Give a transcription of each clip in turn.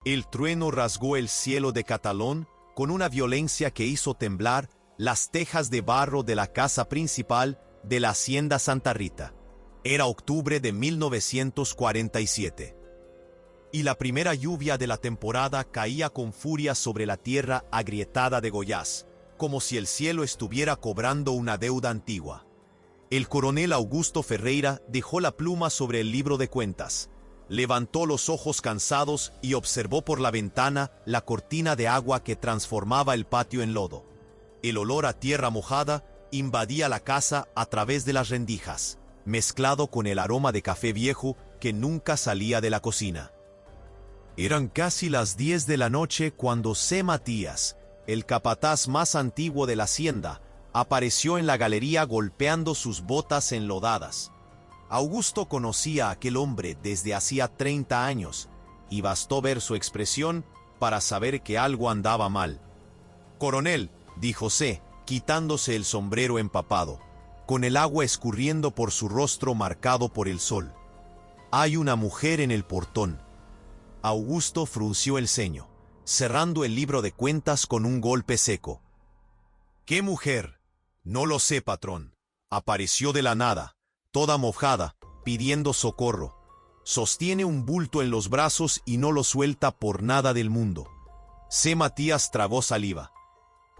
El trueno rasgó el cielo de Catalón con una violencia que hizo temblar las tejas de barro de la casa principal de la hacienda Santa Rita. Era octubre de 1947. Y la primera lluvia de la temporada caía con furia sobre la tierra agrietada de Goiás, como si el cielo estuviera cobrando una deuda antigua. El coronel Augusto Ferreira dejó la pluma sobre el libro de cuentas, levantó los ojos cansados y observó por la ventana la cortina de agua que transformaba el patio en lodo. El olor a tierra mojada invadía la casa a través de las rendijas, mezclado con el aroma de café viejo que nunca salía de la cocina. Eran casi las 10 de la noche cuando C. Matías, el capataz más antiguo de la hacienda, apareció en la galería golpeando sus botas enlodadas. Augusto conocía a aquel hombre desde hacía 30 años, y bastó ver su expresión para saber que algo andaba mal. «Coronel», dijo C., quitándose el sombrero empapado, con el agua escurriendo por su rostro marcado por el sol. «Hay una mujer en el portón». Augusto frunció el ceño, cerrando el libro de cuentas con un golpe seco. «¿Qué mujer?» «No lo sé, patrón. Apareció de la nada, toda mojada, pidiendo socorro. Sostiene un bulto en los brazos y no lo suelta por nada del mundo». C. Matías tragó saliva.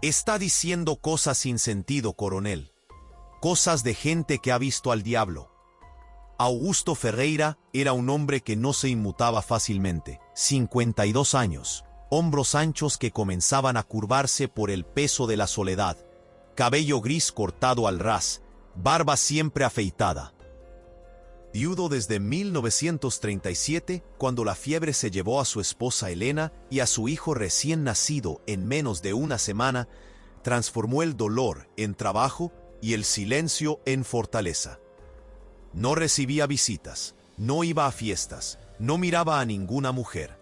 «Está diciendo cosas sin sentido, coronel. Cosas de gente que ha visto al diablo». Augusto Ferreira era un hombre que no se inmutaba fácilmente. 52 años, hombros anchos que comenzaban a curvarse por el peso de la soledad, cabello gris cortado al ras, barba siempre afeitada. Viudo desde 1937, cuando la fiebre se llevó a su esposa Elena y a su hijo recién nacido en menos de una semana, transformó el dolor en trabajo y el silencio en fortaleza. No recibía visitas, no iba a fiestas, no miraba a ninguna mujer.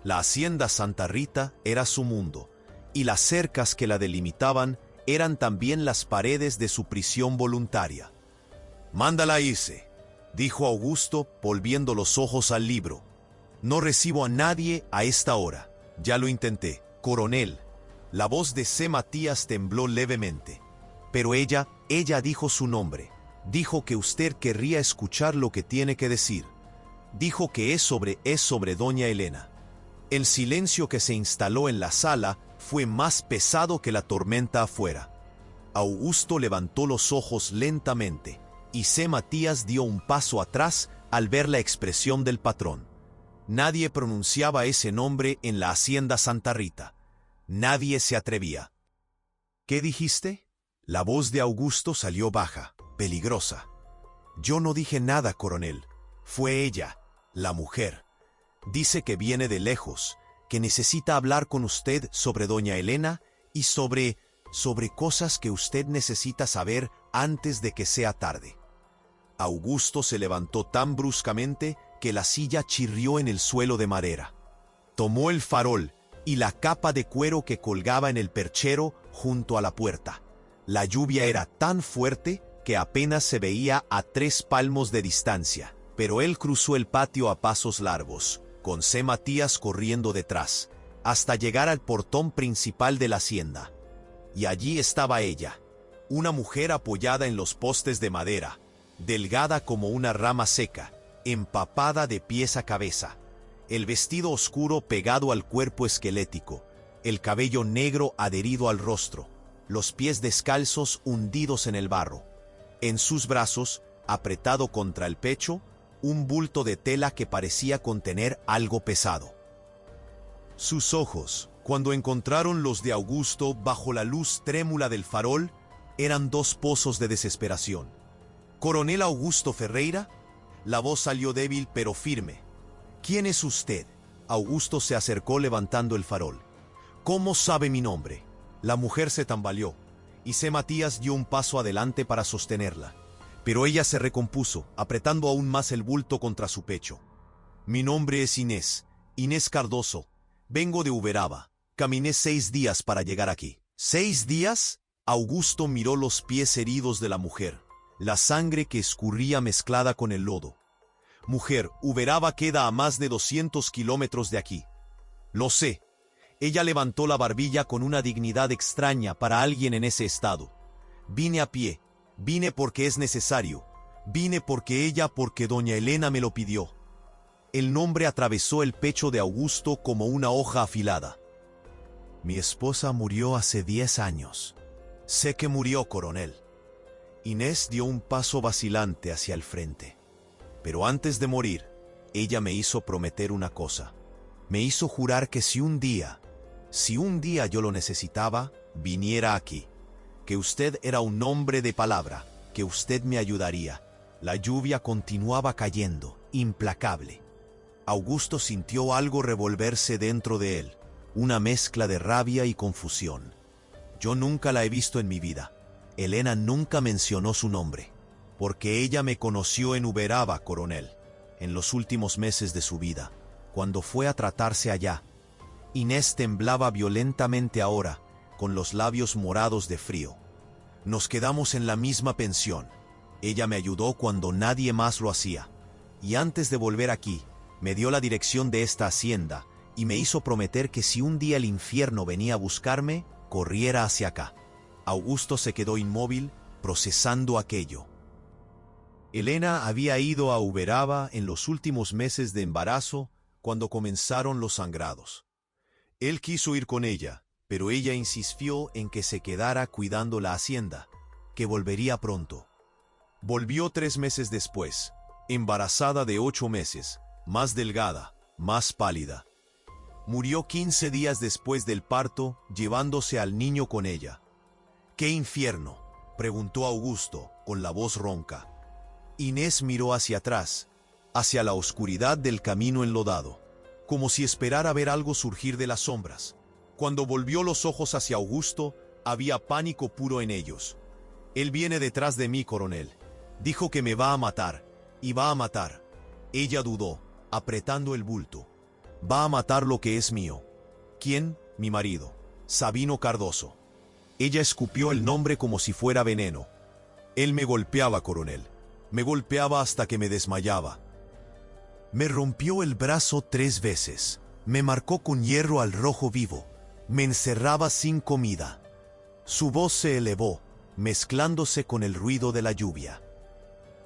La hacienda Santa Rita era su mundo, y las cercas que la delimitaban eran también las paredes de su prisión voluntaria. «Mándala irse», dijo Augusto, volviendo los ojos al libro. «No recibo a nadie a esta hora. Ya lo intenté, coronel». La voz de C. Matías tembló levemente. «Pero ella dijo su nombre. Dijo que usted querría escuchar lo que tiene que decir. Dijo que es sobre doña Elena». El silencio que se instaló en la sala fue más pesado que la tormenta afuera. Augusto levantó los ojos lentamente, y C. Matías dio un paso atrás al ver la expresión del patrón. Nadie pronunciaba ese nombre en la hacienda Santa Rita. Nadie se atrevía. «¿Qué dijiste?» La voz de Augusto salió baja, peligrosa. «Yo no dije nada, coronel. Fue ella, la mujer. Dice que viene de lejos, que necesita hablar con usted sobre doña Elena y sobre cosas que usted necesita saber antes de que sea tarde». Augusto se levantó tan bruscamente que la silla chirrió en el suelo de madera. Tomó el farol y la capa de cuero que colgaba en el perchero junto a la puerta. La lluvia era tan fuerte que apenas se veía a 3 palmos de distancia, pero él cruzó el patio a pasos largos, con C. Matías corriendo detrás, hasta llegar al portón principal de la hacienda. Y allí estaba ella, una mujer apoyada en los postes de madera, delgada como una rama seca, empapada de pies a cabeza, el vestido oscuro pegado al cuerpo esquelético, el cabello negro adherido al rostro, los pies descalzos hundidos en el barro. En sus brazos, apretado contra el pecho, un bulto de tela que parecía contener algo pesado. Sus ojos, cuando encontraron los de Augusto bajo la luz trémula del farol, eran 2 pozos de desesperación. «¿Coronel Augusto Ferreira?» La voz salió débil pero firme. «¿Quién es usted?» Augusto se acercó levantando el farol. «¿Cómo sabe mi nombre?» La mujer se tambaleó, y C. Matías dio un paso adelante para sostenerla. Pero ella se recompuso, apretando aún más el bulto contra su pecho. «Mi nombre es Inés Cardoso. Vengo de Uberaba. Caminé 6 días para llegar aquí». «¿6 días?» Augusto miró los pies heridos de la mujer, la sangre que escurría mezclada con el lodo. «Mujer, Uberaba queda a más de 200 kilómetros de aquí». Lo sé. Ella levantó la barbilla con una dignidad extraña para alguien en ese estado. Vine a pie. Vine porque es necesario. Vine porque doña Elena me lo pidió. El nombre atravesó el pecho de Augusto como una hoja afilada. Mi esposa murió hace 10 años. Sé que murió, coronel. Inés dio un paso vacilante hacia el frente. Pero antes de morir, ella me hizo prometer una cosa. Me hizo jurar que si un día yo lo necesitaba, viniera aquí. Que usted era un hombre de palabra, que usted me ayudaría. La lluvia continuaba cayendo, implacable. Augusto sintió algo revolverse dentro de él, una mezcla de rabia y confusión. Yo nunca la he visto en mi vida. Elena nunca mencionó su nombre, porque ella me conoció en Uberaba, coronel, en los últimos meses de su vida, cuando fue a tratarse allá. Inés temblaba violentamente ahora, con los labios morados de frío. Nos quedamos en la misma pensión. Ella me ayudó cuando nadie más lo hacía. Y antes de volver aquí, me dio la dirección de esta hacienda y me hizo prometer que si un día el infierno venía a buscarme, corriera hacia acá. Augusto se quedó inmóvil, procesando aquello. Elena había ido a Uberaba en los últimos meses de embarazo, cuando comenzaron los sangrados. Él quiso ir con ella, pero ella insistió en que se quedara cuidando la hacienda, que volvería pronto. Volvió 3 meses después, embarazada de 8 meses, más delgada, más pálida. Murió 15 días después del parto, llevándose al niño con ella. ¿Qué infierno?, preguntó Augusto, con la voz ronca. Inés miró hacia atrás, hacia la oscuridad del camino enlodado, como si esperara ver algo surgir de las sombras. Cuando volvió los ojos hacia Augusto, había pánico puro en ellos. Él viene detrás de mí, coronel. Dijo que me va a matar, y va a matar. Ella dudó, apretando el bulto. Va a matar lo que es mío. ¿Quién? Mi marido, Sabino Cardoso. Ella escupió el nombre como si fuera veneno. Él me golpeaba, coronel. Me golpeaba hasta que me desmayaba. Me rompió el brazo 3 veces. Me marcó con hierro al rojo vivo. Me encerraba sin comida. Su voz se elevó, mezclándose con el ruido de la lluvia.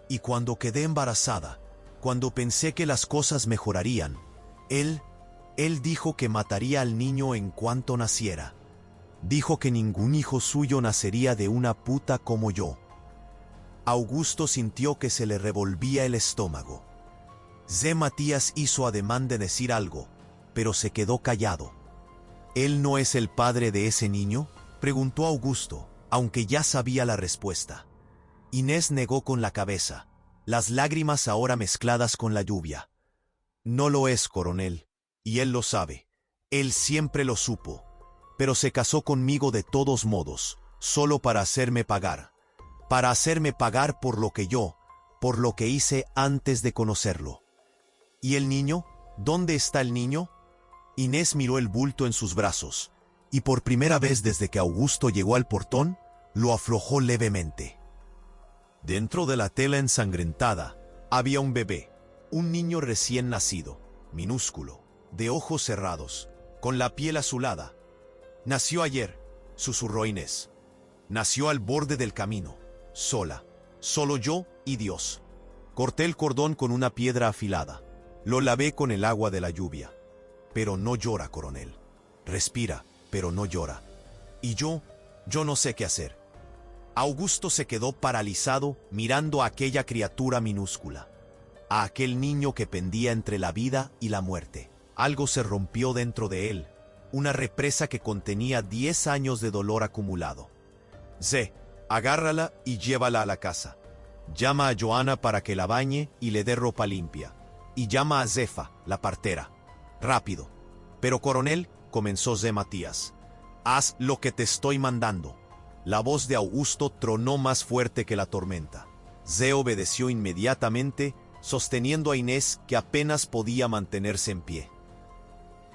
Y cuando quedé embarazada, cuando pensé que las cosas mejorarían, él dijo que mataría al niño en cuanto naciera. Dijo que ningún hijo suyo nacería de una puta como yo. Augusto sintió que se le revolvía el estómago. Zé Matías hizo ademán de decir algo, pero se quedó callado. ¿Él no es el padre de ese niño?, preguntó Augusto, aunque ya sabía la respuesta. Inés negó con la cabeza, las lágrimas ahora mezcladas con la lluvia. No lo es, coronel, y él lo sabe. Él siempre lo supo, pero se casó conmigo de todos modos, solo para hacerme pagar. Para hacerme pagar por lo que hice antes de conocerlo. ¿Y el niño? ¿Dónde está el niño? Inés miró el bulto en sus brazos, y por primera vez desde que Augusto llegó al portón, lo aflojó levemente. Dentro de la tela ensangrentada, había un bebé, un niño recién nacido, minúsculo, de ojos cerrados, con la piel azulada. Nació ayer, susurró Inés. Nació al borde del camino, sola, solo yo y Dios. Corté el cordón con una piedra afilada. Lo lavé con el agua de la lluvia. Pero no llora, coronel. Respira, pero no llora. Y yo no sé qué hacer. Augusto se quedó paralizado mirando a aquella criatura minúscula, a aquel niño que pendía entre la vida y la muerte. Algo se rompió dentro de él, una represa que contenía 10 años de dolor acumulado. Zé, agárrala y llévala a la casa. Llama a Joana para que la bañe y le dé ropa limpia. Y llama a Zefa, la partera. Rápido. Pero coronel, comenzó Zé Matías, haz lo que te estoy mandando. La voz de Augusto tronó más fuerte que la tormenta. Zé obedeció inmediatamente, sosteniendo a Inés, que apenas podía mantenerse en pie.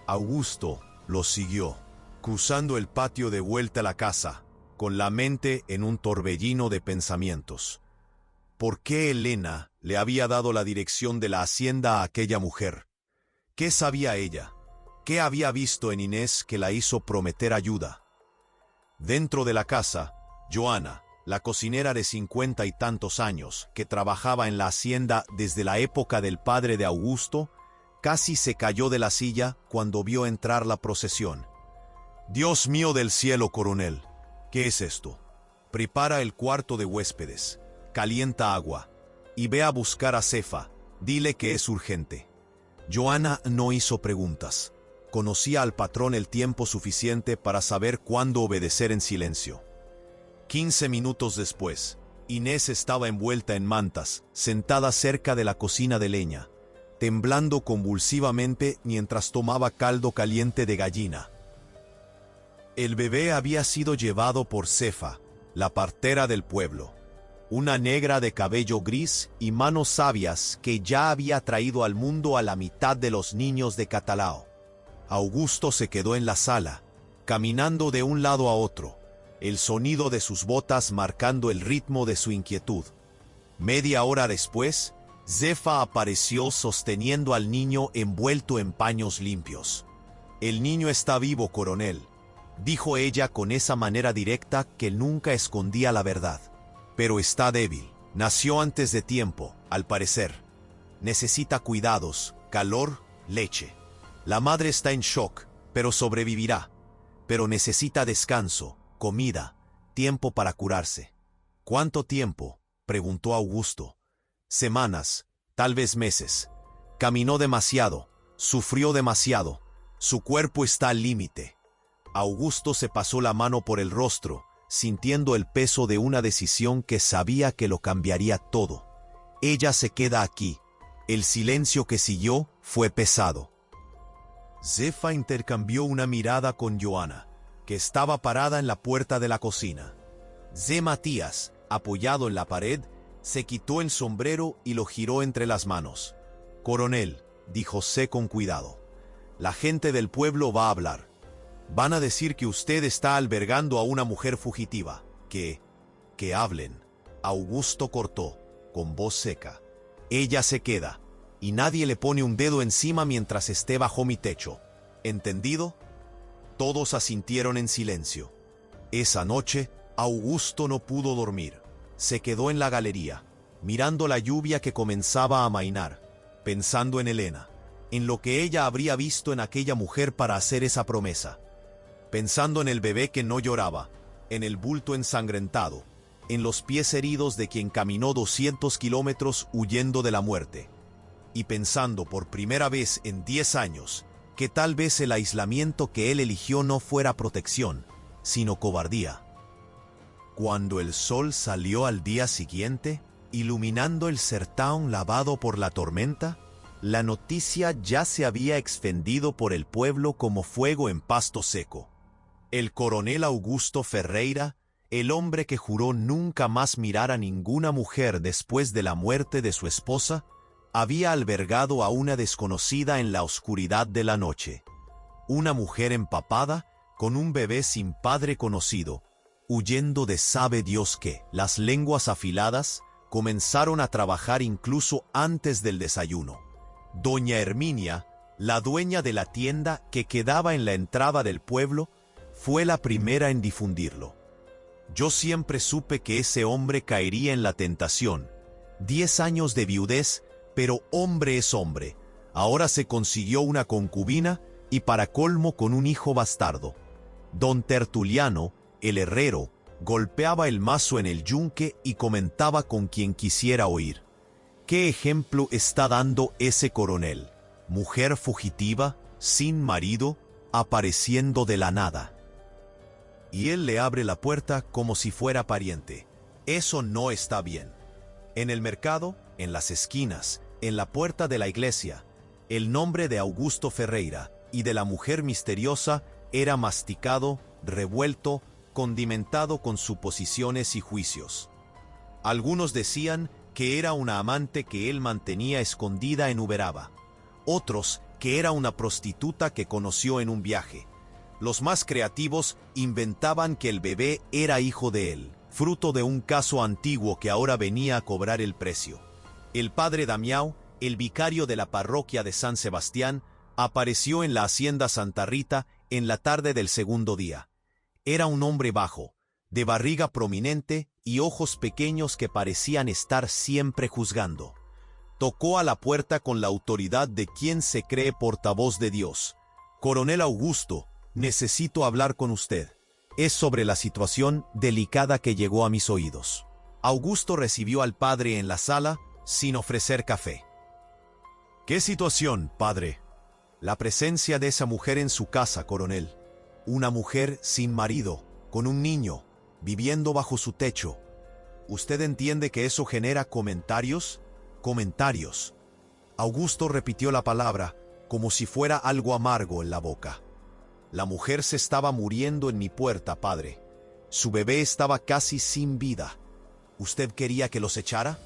Augusto lo siguió, cruzando el patio de vuelta a la casa, con la mente en un torbellino de pensamientos. ¿Por qué Elena le había dado la dirección de la hacienda a aquella mujer? ¿Qué sabía ella? ¿Qué había visto en Inés que la hizo prometer ayuda? Dentro de la casa, Joana, la cocinera de 50 y tantos años, que trabajaba en la hacienda desde la época del padre de Augusto, casi se cayó de la silla cuando vio entrar la procesión. «Dios mío del cielo, coronel, ¿qué es esto? Prepara el cuarto de huéspedes, calienta agua, y ve a buscar a Zefa, dile que es urgente». Joana no hizo preguntas. Conocía al patrón el tiempo suficiente para saber cuándo obedecer en silencio. 15 minutos después, Inés estaba envuelta en mantas, sentada cerca de la cocina de leña, temblando convulsivamente mientras tomaba caldo caliente de gallina. El bebé había sido llevado por Zefa, la partera del pueblo, una negra de cabello gris y manos sabias que ya había traído al mundo a la mitad de los niños de Catalao. Augusto se quedó en la sala, caminando de un lado a otro, el sonido de sus botas marcando el ritmo de su inquietud. Media hora después, Zefa apareció sosteniendo al niño envuelto en paños limpios. «El niño está vivo, coronel», dijo ella con esa manera directa que nunca escondía la verdad. «Pero está débil. Nació antes de tiempo, al parecer. Necesita cuidados, calor, leche. La madre está en shock, pero sobrevivirá. Pero necesita descanso, comida, tiempo para curarse». «¿Cuánto tiempo?», preguntó Augusto. «Semanas, tal vez meses. Caminó demasiado, sufrió demasiado. Su cuerpo está al límite». Augusto se pasó la mano por el rostro, sintiendo el peso de una decisión que sabía que lo cambiaría todo. «Ella se queda aquí». El silencio que siguió fue pesado. Zefa intercambió una mirada con Joana, que estaba parada en la puerta de la cocina. Zé Matías, apoyado en la pared, se quitó el sombrero y lo giró entre las manos. «Coronel», dijo Zé con cuidado, «la gente del pueblo va a hablar. Van a decir que usted está albergando a una mujer fugitiva. Que hablen». Augusto cortó, con voz seca. «Ella se queda, y nadie le pone un dedo encima mientras esté bajo mi techo. ¿Entendido?». Todos asintieron en silencio. Esa noche, Augusto no pudo dormir. Se quedó en la galería, mirando la lluvia que comenzaba a amainar, pensando en Elena, en lo que ella habría visto en aquella mujer para hacer esa promesa. Pensando en el bebé que no lloraba, en el bulto ensangrentado, en los pies heridos de quien caminó 200 kilómetros huyendo de la muerte. Y pensando por primera vez en 10 años que tal vez el aislamiento que él eligió no fuera protección, sino cobardía. Cuando el sol salió al día siguiente, iluminando el sertón lavado por la tormenta, la noticia ya se había extendido por el pueblo como fuego en pasto seco. El coronel Augusto Ferreira, el hombre que juró nunca más mirar a ninguna mujer después de la muerte de su esposa, había albergado a una desconocida en la oscuridad de la noche. Una mujer empapada, con un bebé sin padre conocido, huyendo de sabe Dios qué. Las lenguas afiladas comenzaron a trabajar incluso antes del desayuno. Doña Herminia, la dueña de la tienda que quedaba en la entrada del pueblo, fue la primera en difundirlo. «Yo siempre supe que ese hombre caería en la tentación. 10 años de viudez, pero hombre es hombre. Ahora se consiguió una concubina y para colmo con un hijo bastardo». Don Tertuliano, el herrero, golpeaba el mazo en el yunque y comentaba con quien quisiera oír: «¿Qué ejemplo está dando ese coronel? Mujer fugitiva, sin marido, apareciendo de la nada». Y él le abre la puerta como si fuera pariente. Eso no está bien. En el mercado, en las esquinas, en la puerta de la iglesia, el nombre de Augusto Ferreira y de la mujer misteriosa era masticado, revuelto, condimentado con suposiciones y juicios. Algunos decían que era una amante que él mantenía escondida en Uberaba. Otros que era una prostituta que conoció en un viaje. Los más creativos inventaban que el bebé era hijo de él, fruto de un caso antiguo que ahora venía a cobrar el precio. El padre Damião, el vicario de la parroquia de San Sebastián, Apareció en la hacienda Santa Rita en la tarde del segundo día. Era un hombre bajo, de barriga prominente y ojos pequeños que parecían estar siempre juzgando. Tocó a la puerta con la autoridad de quien se cree portavoz de Dios. «Coronel Augusto, necesito hablar con usted. Es sobre la situación delicada que llegó a mis oídos». Augusto recibió al padre en la sala sin ofrecer café. «¿Qué situación, padre?» «La presencia de esa mujer en su casa, coronel. Una mujer sin marido, con un niño, viviendo bajo su techo. ¿Usted entiende que eso genera comentarios?» «Comentarios». Augusto repitió la palabra como si fuera algo amargo en la boca. «La mujer se estaba muriendo en mi puerta, padre. Su bebé estaba casi sin vida. ¿Usted quería que los echara?»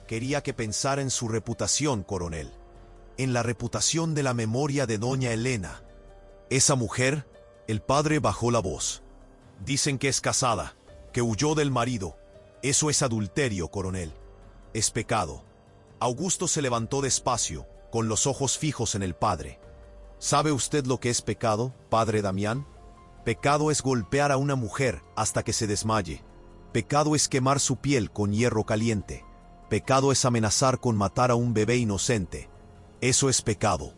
«Quería que pensara en su reputación, coronel. En la reputación de la memoria de doña Elena. Esa mujer», el padre bajó la voz. «Dicen que es casada, que huyó del marido. Eso es adulterio, coronel. Es pecado». Augusto se levantó despacio, con los ojos fijos en el padre. «¿Sabe usted lo que es pecado, padre Damián? Pecado es golpear a una mujer hasta que se desmaye. Pecado es quemar su piel con hierro caliente. Pecado es amenazar con matar a un bebé inocente. Eso es pecado.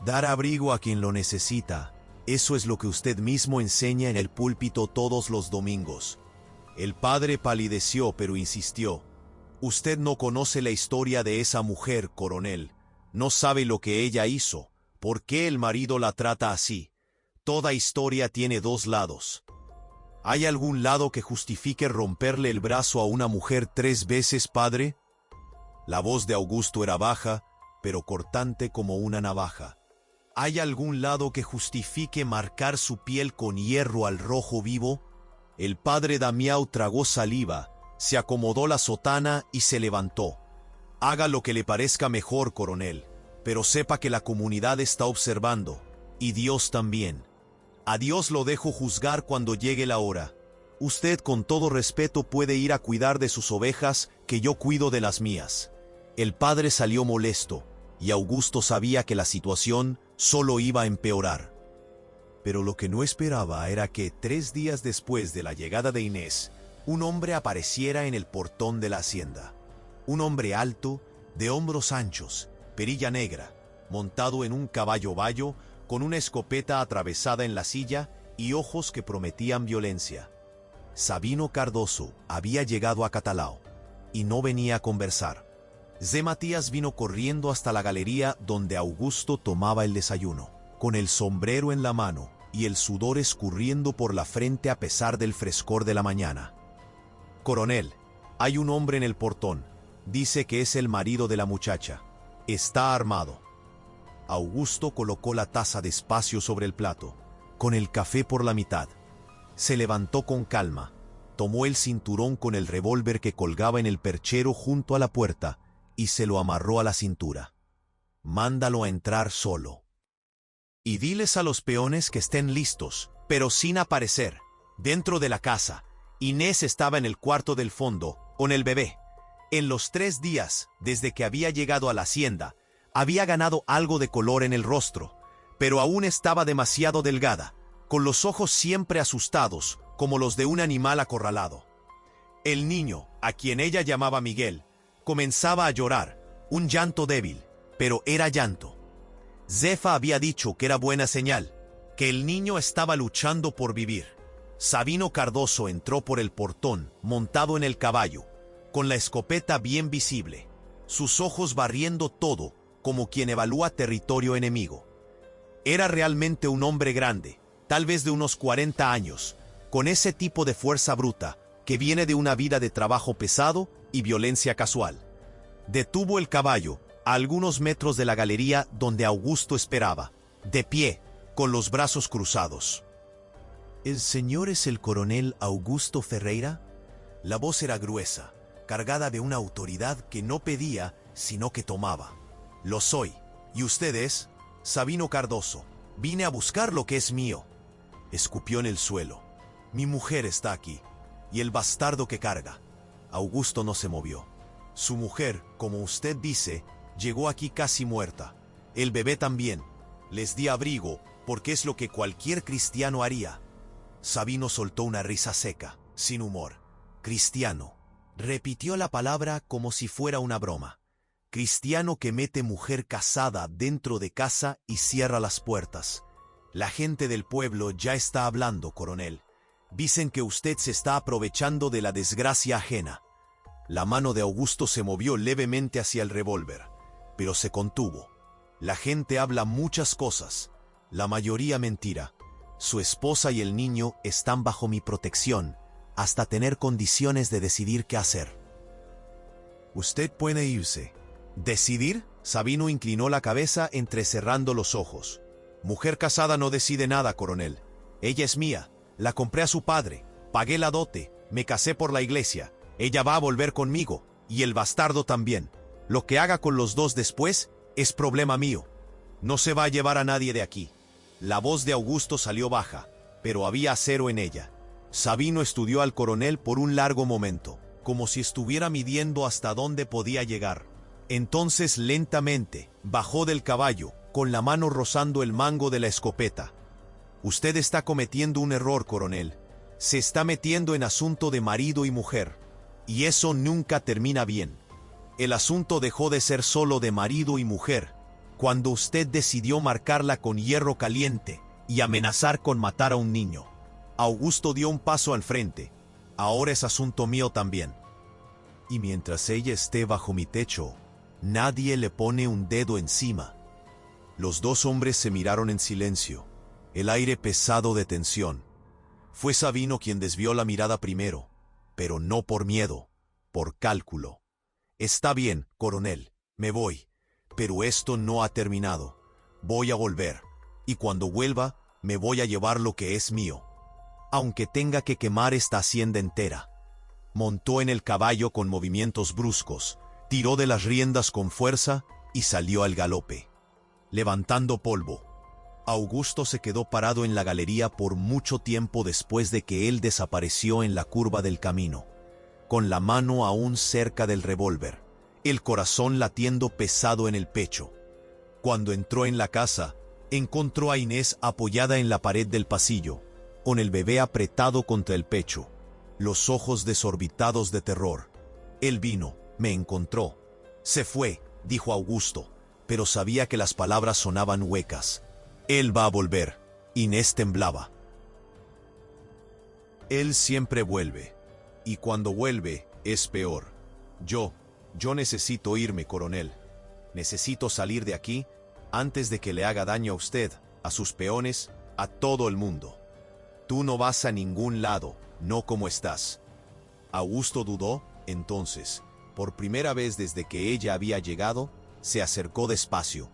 Dar abrigo a quien lo necesita, eso es lo que usted mismo enseña en el púlpito todos los domingos». El padre palideció, pero insistió. «Usted no conoce la historia de esa mujer, coronel. No sabe lo que ella hizo. ¿Por qué el marido la trata así? Toda historia tiene dos lados. ¿Hay algún lado que justifique romperle el brazo a una mujer 3 veces, padre?» La voz de Augusto era baja, pero cortante como una navaja. ¿Hay algún lado que justifique marcar su piel con hierro al rojo vivo? El padre Damián tragó saliva, se acomodó la sotana y se levantó. «Haga lo que le parezca mejor, coronel, pero sepa que la comunidad está observando, y Dios también. A Dios lo dejo juzgar cuando llegue la hora. Usted con todo respeto puede ir a cuidar de sus ovejas, que yo cuido de las mías». El padre salió molesto, y Augusto sabía que la situación solo iba a empeorar. Pero lo que no esperaba era que 3 días después de la llegada de Inés, un hombre apareciera en el portón de la hacienda. Un hombre alto, de hombros anchos, perilla negra, montado en un caballo bayo, con una escopeta atravesada en la silla y ojos que prometían violencia. Sabino Cardoso había llegado a Catalao, y no venía a conversar. Zé Matías vino corriendo hasta la galería donde Augusto tomaba el desayuno, con el sombrero en la mano y el sudor escurriendo por la frente a pesar del frescor de la mañana. «Coronel, hay un hombre en el portón. Dice que es el marido de la muchacha. Está armado». Augusto colocó la taza despacio sobre el plato, con el café por la mitad. Se levantó con calma, tomó el cinturón con el revólver que colgaba en el perchero junto a la puerta y se lo amarró a la cintura. «Mándalo a entrar solo. Y diles a los peones que estén listos, pero sin aparecer. Dentro de la casa, Inés estaba en el cuarto del fondo, con el bebé. En los 3 días, desde que había llegado a la hacienda, había ganado algo de color en el rostro, pero aún estaba demasiado delgada, con los ojos siempre asustados, como los de un animal acorralado. El niño, a quien ella llamaba Miguel, comenzaba a llorar, un llanto débil, pero era llanto. Zefa había dicho que era buena señal, que el niño estaba luchando por vivir. Sabino Cardoso entró por el portón, montado en el caballo, con la escopeta bien visible, sus ojos barriendo todo, como quien evalúa territorio enemigo. Era realmente un hombre grande, tal vez de unos 40 años, con ese tipo de fuerza bruta, que viene de una vida de trabajo pesado y violencia casual. Detuvo el caballo a algunos metros de la galería donde Augusto esperaba, de pie, con los brazos cruzados. «¿El señor es el coronel Augusto Ferreira?» La voz era gruesa, cargada de una autoridad que no pedía, sino que tomaba. «Lo soy. ¿Y usted es?» «Sabino Cardoso. Vine a buscar lo que es mío». Escupió en el suelo. «Mi mujer está aquí. Y el bastardo que carga». Augusto no se movió. «Su mujer, como usted dice, llegó aquí casi muerta. El bebé también. Les di abrigo, porque es lo que cualquier cristiano haría. Sabino soltó una risa seca, sin humor. Cristiano. Repitió la palabra como si fuera una broma. Cristiano que mete mujer casada dentro de casa y cierra las puertas. La gente del pueblo ya está hablando, coronel. Dicen que usted se está aprovechando de la desgracia ajena. La mano de Augusto se movió levemente hacia el revólver, pero se contuvo. La gente habla muchas cosas, la mayoría mentira. Su esposa y el niño están bajo mi protección, hasta tener condiciones de decidir qué hacer. Usted puede irse. ¿Decidir? Sabino inclinó la cabeza entrecerrando los ojos. Mujer casada no decide nada, coronel. Ella es mía. La compré a su padre. Pagué la dote. Me casé por la iglesia. Ella va a volver conmigo. Y el bastardo también. Lo que haga con los dos después es problema mío. No se va a llevar a nadie de aquí. La voz de Augusto salió baja, pero había acero en ella. Sabino estudió al coronel por un largo momento, como si estuviera midiendo hasta dónde podía llegar. Entonces lentamente bajó del caballo, con la mano rozando el mango de la escopeta. Usted está cometiendo un error, coronel. Se está metiendo en asunto de marido y mujer. Y eso nunca termina bien. El asunto dejó de ser solo de marido y mujer cuando usted decidió marcarla con hierro caliente y amenazar con matar a un niño. Augusto dio un paso al frente. Ahora es asunto mío también. Y mientras ella esté bajo mi techo, nadie le pone un dedo encima. Los dos hombres se miraron en silencio, el aire pesado de tensión. Fue Sabino quien desvió la mirada primero, pero no por miedo, por cálculo. Está bien, coronel, me voy, pero esto no ha terminado. Voy a volver, y cuando vuelva, me voy a llevar lo que es mío, aunque tenga que quemar esta hacienda entera. Montó en el caballo con movimientos bruscos, tiró de las riendas con fuerza y salió al galope. Levantando polvo, Augusto se quedó parado en la galería por mucho tiempo después de que él desapareció en la curva del camino, con la mano aún cerca del revólver, el corazón latiendo pesado en el pecho. Cuando entró en la casa, encontró a Inés apoyada en la pared del pasillo, con el bebé apretado contra el pecho, los ojos desorbitados de terror. Él vino, me encontró. Se fue, dijo Augusto, pero sabía que las palabras sonaban huecas. Él va a volver. Inés temblaba. Él siempre vuelve. Y cuando vuelve, es peor. Yo necesito irme, coronel. Necesito salir de aquí antes de que le haga daño a usted, a sus peones, a todo el mundo. Tú no vas a ningún lado, no como estás. Augusto dudó, entonces, por primera vez desde que ella había llegado, se acercó despacio.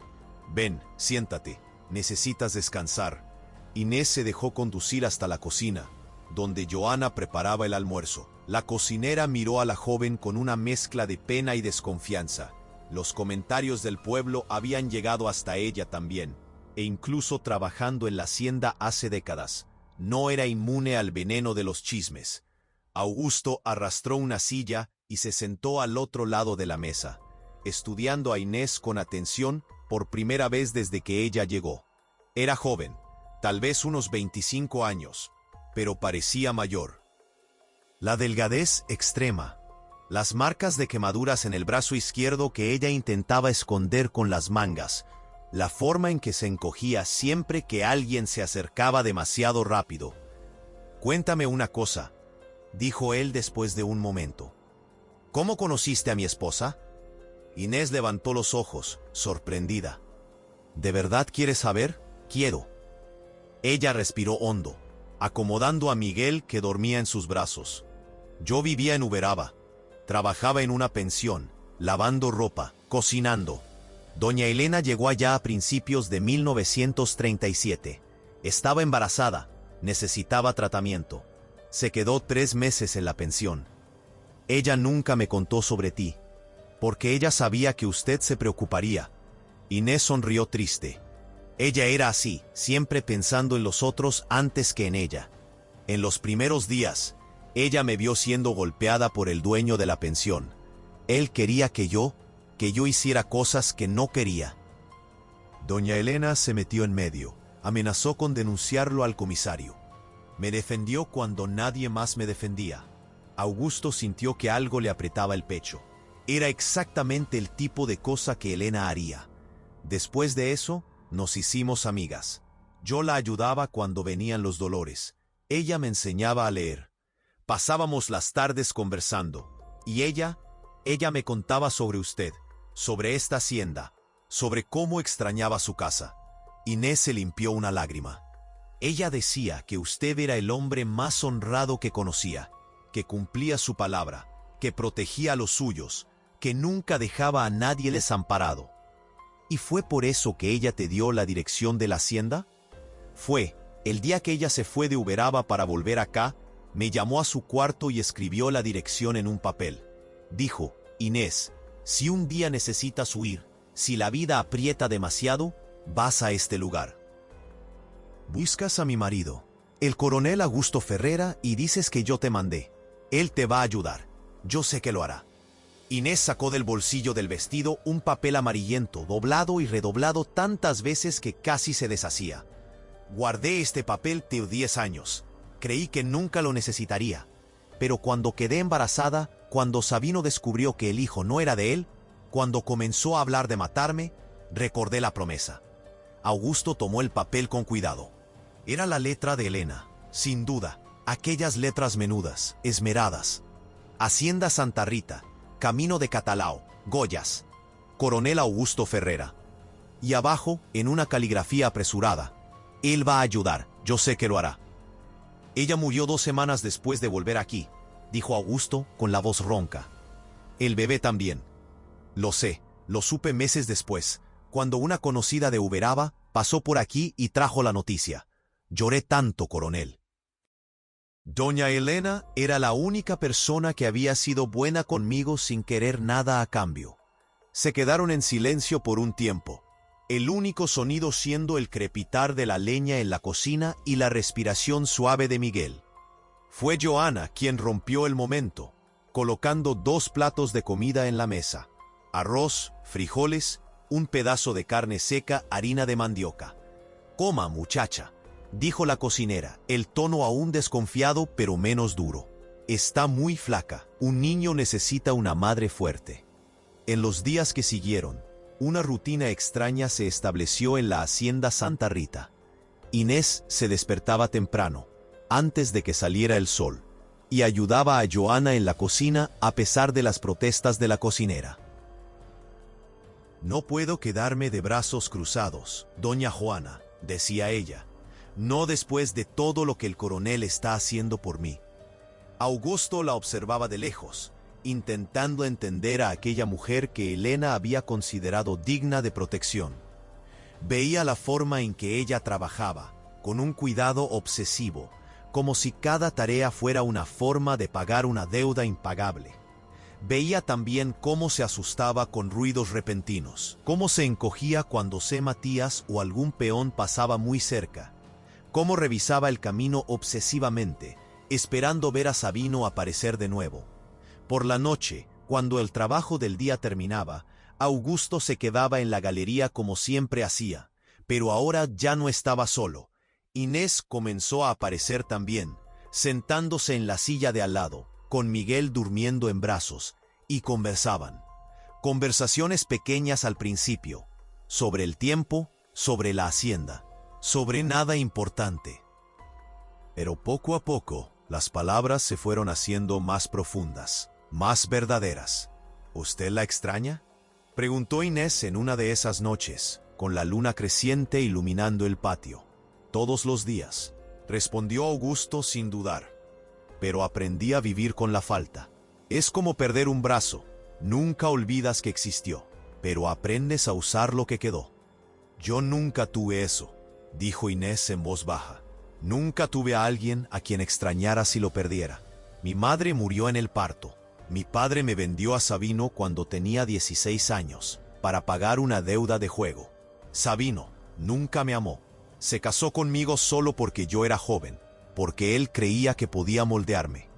Ven, siéntate, necesitas descansar. Inés se dejó conducir hasta la cocina, donde Joana preparaba el almuerzo. La cocinera miró a la joven con una mezcla de pena y desconfianza. Los comentarios del pueblo habían llegado hasta ella también, e incluso trabajando en la hacienda hace décadas, no era inmune al veneno de los chismes. Augusto arrastró una silla y se sentó al otro lado de la mesa, estudiando a Inés con atención por primera vez desde que ella llegó. Era joven, tal vez unos 25 años, pero parecía mayor. La delgadez extrema, las marcas de quemaduras en el brazo izquierdo que ella intentaba esconder con las mangas, la forma en que se encogía siempre que alguien se acercaba demasiado rápido. Cuéntame una cosa, dijo él después de un momento. ¿Cómo conociste a mi esposa? Inés levantó los ojos, sorprendida. ¿De verdad quieres saber? Quiero. Ella respiró hondo, acomodando a Miguel que dormía en sus brazos. Yo vivía en Uberaba. Trabajaba en una pensión, lavando ropa, cocinando. Doña Elena llegó allá a principios de 1937. Estaba embarazada, necesitaba tratamiento. Se quedó 3 meses en la pensión. Ella nunca me contó sobre ti, porque ella sabía que usted se preocuparía. Inés sonrió triste. Ella era así, siempre pensando en los otros antes que en ella. En los primeros días, ella me vio siendo golpeada por el dueño de la pensión. Él quería que yo hiciera cosas que no quería. Doña Elena se metió en medio, amenazó con denunciarlo al comisario. Me defendió cuando nadie más me defendía. Augusto sintió que algo le apretaba el pecho. Era exactamente el tipo de cosa que Elena haría. Después de eso, nos hicimos amigas. Yo la ayudaba cuando venían los dolores. Ella me enseñaba a leer. Pasábamos las tardes conversando. Y ella me contaba sobre usted, sobre esta hacienda, sobre cómo extrañaba su casa. Inés se limpió una lágrima. Ella decía que usted era el hombre más honrado que conocía, que cumplía su palabra, que protegía a los suyos, que nunca dejaba a nadie desamparado. ¿Y fue por eso que ella te dio la dirección de la hacienda? Fue, el día que ella se fue de Uberaba para volver acá, me llamó a su cuarto y escribió la dirección en un papel. Dijo, Inés, si un día necesitas huir, si la vida aprieta demasiado, vas a este lugar. Buscas a mi marido, el coronel Augusto Ferrera, y dices que yo te mandé. Él te va a ayudar. Yo sé que lo hará. Inés sacó del bolsillo del vestido un papel amarillento, doblado y redoblado tantas veces que casi se deshacía. Guardé este papel de 10 años. Creí que nunca lo necesitaría. Pero cuando quedé embarazada, cuando Sabino descubrió que el hijo no era de él, cuando comenzó a hablar de matarme, recordé la promesa. Augusto tomó el papel con cuidado. Era la letra de Elena, sin duda, aquellas letras menudas, esmeradas. Hacienda Santa Rita, Camino de Catalao, Goyas, Coronel Augusto Ferrera. Y abajo, en una caligrafía apresurada, él va a ayudar, yo sé que lo hará. Ella murió 2 semanas después de volver aquí, dijo Augusto con la voz ronca. El bebé también. Lo sé, lo supe meses después, cuando una conocida de Uberaba pasó por aquí y trajo la noticia. Lloré tanto, coronel. Doña Elena era la única persona que había sido buena conmigo sin querer nada a cambio. Se quedaron en silencio por un tiempo, el único sonido siendo el crepitar de la leña en la cocina y la respiración suave de Miguel. Fue Joana quien rompió el momento, colocando 2 platos de comida en la mesa. Arroz, frijoles, un pedazo de carne seca, harina de mandioca. «Coma, muchacha», dijo la cocinera, el tono aún desconfiado pero menos duro. «Está muy flaca. Un niño necesita una madre fuerte». En los días que siguieron, una rutina extraña se estableció en la hacienda Santa Rita. Inés se despertaba temprano, antes de que saliera el sol, y ayudaba a Joana en la cocina a pesar de las protestas de la cocinera. «No puedo quedarme de brazos cruzados, doña Juana», decía ella. «No después de todo lo que el coronel está haciendo por mí». Augusto la observaba de lejos, intentando entender a aquella mujer que Elena había considerado digna de protección. Veía la forma en que ella trabajaba, con un cuidado obsesivo, como si cada tarea fuera una forma de pagar una deuda impagable. Veía también cómo se asustaba con ruidos repentinos, cómo se encogía cuando Matías o algún peón pasaba muy cerca, cómo revisaba el camino obsesivamente, esperando ver a Sabino aparecer de nuevo. Por la noche, cuando el trabajo del día terminaba, Augusto se quedaba en la galería como siempre hacía, pero ahora ya no estaba solo. Inés comenzó a aparecer también, sentándose en la silla de al lado, con Miguel durmiendo en brazos, y conversaban. Conversaciones pequeñas al principio, sobre el tiempo, sobre la hacienda, sobre nada importante. Pero poco a poco, las palabras se fueron haciendo más profundas, más verdaderas. ¿Usted la extraña?, preguntó Inés en una de esas noches, con la luna creciente iluminando el patio. «Todos los días», respondió Augusto sin dudar. «Pero aprendí a vivir con la falta. Es como perder un brazo. Nunca olvidas que existió, pero aprendes a usar lo que quedó». «Yo nunca tuve eso», dijo Inés en voz baja. «Nunca tuve a alguien a quien extrañara si lo perdiera. Mi madre murió en el parto. Mi padre me vendió a Sabino cuando tenía 16 años, para pagar una deuda de juego. Sabino nunca me amó. Se casó conmigo solo porque yo era joven, porque él creía que podía moldearme.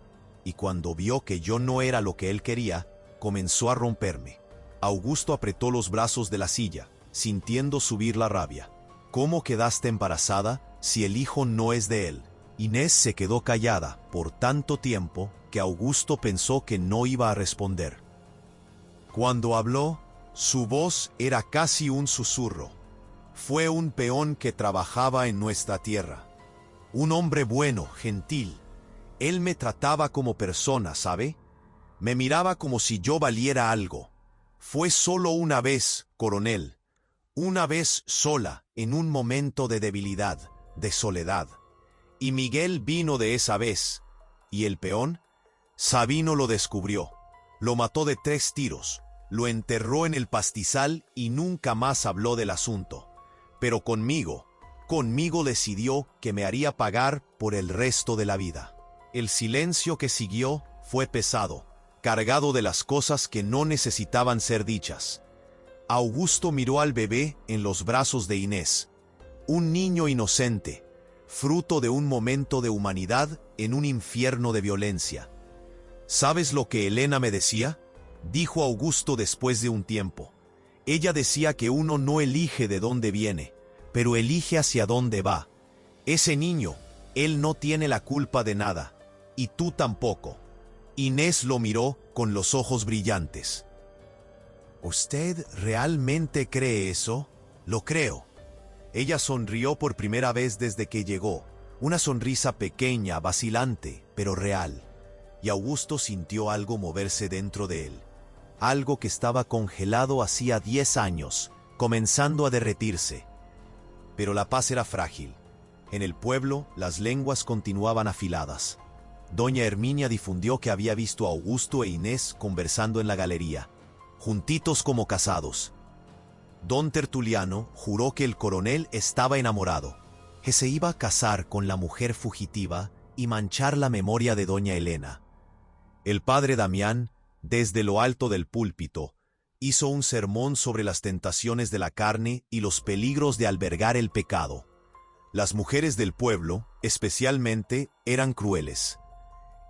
Y cuando vio que yo no era lo que él quería, comenzó a romperme». Augusto apretó los brazos de la silla, sintiendo subir la rabia. ¿Cómo quedaste embarazada si el hijo no es de él? Inés se quedó callada por tanto tiempo que Augusto pensó que no iba a responder. Cuando habló, su voz era casi un susurro. Fue un peón que trabajaba en nuestra tierra. Un hombre bueno, gentil. Él me trataba como persona, ¿sabe? Me miraba como si yo valiera algo. Fue solo una vez, coronel. Una vez sola, en un momento de debilidad, de soledad. Y Miguel vino de esa vez. ¿Y el peón? Sabino lo descubrió. Lo mató de 3 tiros. Lo enterró en el pastizal y nunca más habló del asunto. Pero conmigo decidió que me haría pagar por el resto de la vida. El silencio que siguió fue pesado, cargado de las cosas que no necesitaban ser dichas. Augusto miró al bebé en los brazos de Inés. Un niño inocente, fruto de un momento de humanidad en un infierno de violencia. ¿Sabes lo que Elena me decía?, dijo Augusto después de un tiempo. Ella decía que uno no elige de dónde viene, pero elige hacia dónde va. Ese niño, él no tiene la culpa de nada, y tú tampoco. Inés lo miró con los ojos brillantes. ¿Usted realmente cree eso? Lo creo. Ella sonrió por primera vez desde que llegó, una sonrisa pequeña, vacilante, pero real. Y Augusto sintió algo moverse dentro de él. Algo que estaba congelado hacía 10 años, comenzando a derretirse. Pero la paz era frágil. En el pueblo, las lenguas continuaban afiladas. Doña Herminia difundió que había visto a Augusto e Inés conversando en la galería, juntitos como casados. Don Tertuliano juró que el coronel estaba enamorado, que se iba a casar con la mujer fugitiva y manchar la memoria de doña Elena. El padre Damián, desde lo alto del púlpito, hizo un sermón sobre las tentaciones de la carne y los peligros de albergar el pecado. Las mujeres del pueblo, especialmente, eran crueles.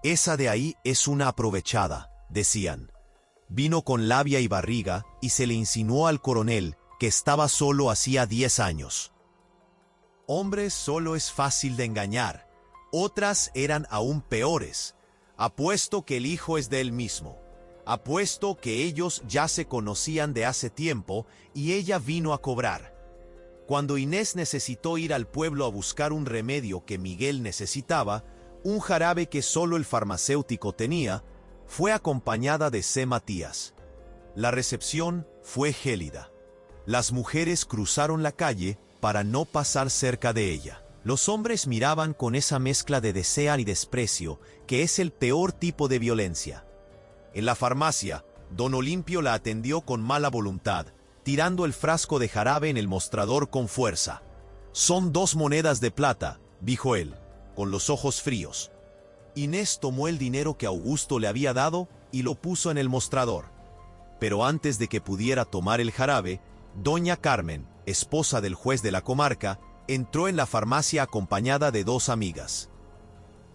Esa de ahí es una aprovechada, decían. Vino con labia y barriga y se le insinuó al coronel que estaba solo hacía 10 años. Hombres solo es fácil de engañar. Otras eran aún peores. Apuesto que el hijo es de él mismo. Apuesto que ellos ya se conocían de hace tiempo y ella vino a cobrar. Cuando Inés necesitó ir al pueblo a buscar un remedio que Miguel necesitaba, un jarabe que solo el farmacéutico tenía, fue acompañada de C. Matías. La recepción fue gélida. Las mujeres cruzaron la calle para no pasar cerca de ella. Los hombres miraban con esa mezcla de deseo y desprecio que es el peor tipo de violencia. En la farmacia, don Olimpio la atendió con mala voluntad, tirando el frasco de jarabe en el mostrador con fuerza. «Son 2 monedas de plata», dijo él, con los ojos fríos. Inés tomó el dinero que Augusto le había dado y lo puso en el mostrador. Pero antes de que pudiera tomar el jarabe, doña Carmen, esposa del juez de la comarca, entró en la farmacia acompañada de 2 amigas.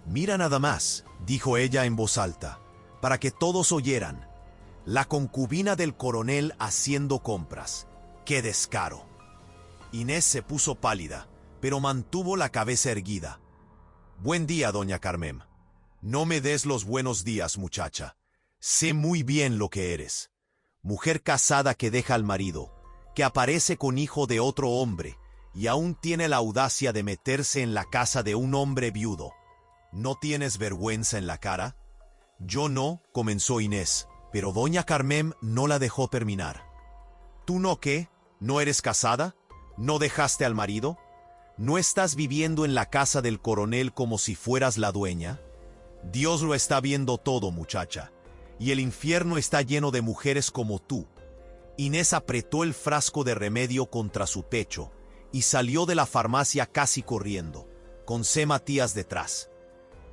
«Mira nada más», dijo ella en voz alta, para que todos oyeran. «La concubina del coronel haciendo compras. ¡Qué descaro!». Inés se puso pálida, pero mantuvo la cabeza erguida. «Buen día, doña Carmen. No me des los buenos días, muchacha. Sé muy bien lo que eres. Mujer casada que deja al marido, que aparece con hijo de otro hombre, y aún tiene la audacia de meterse en la casa de un hombre viudo. ¿No tienes vergüenza en la cara?». «Yo no», comenzó Inés, pero doña Carmen no la dejó terminar. «¿Tú no qué? ¿No eres casada? ¿No dejaste al marido? ¿No estás viviendo en la casa del coronel como si fueras la dueña? Dios lo está viendo todo, muchacha, y el infierno está lleno de mujeres como tú». Inés apretó el frasco de remedio contra su pecho y salió de la farmacia casi corriendo, con C. Matías detrás.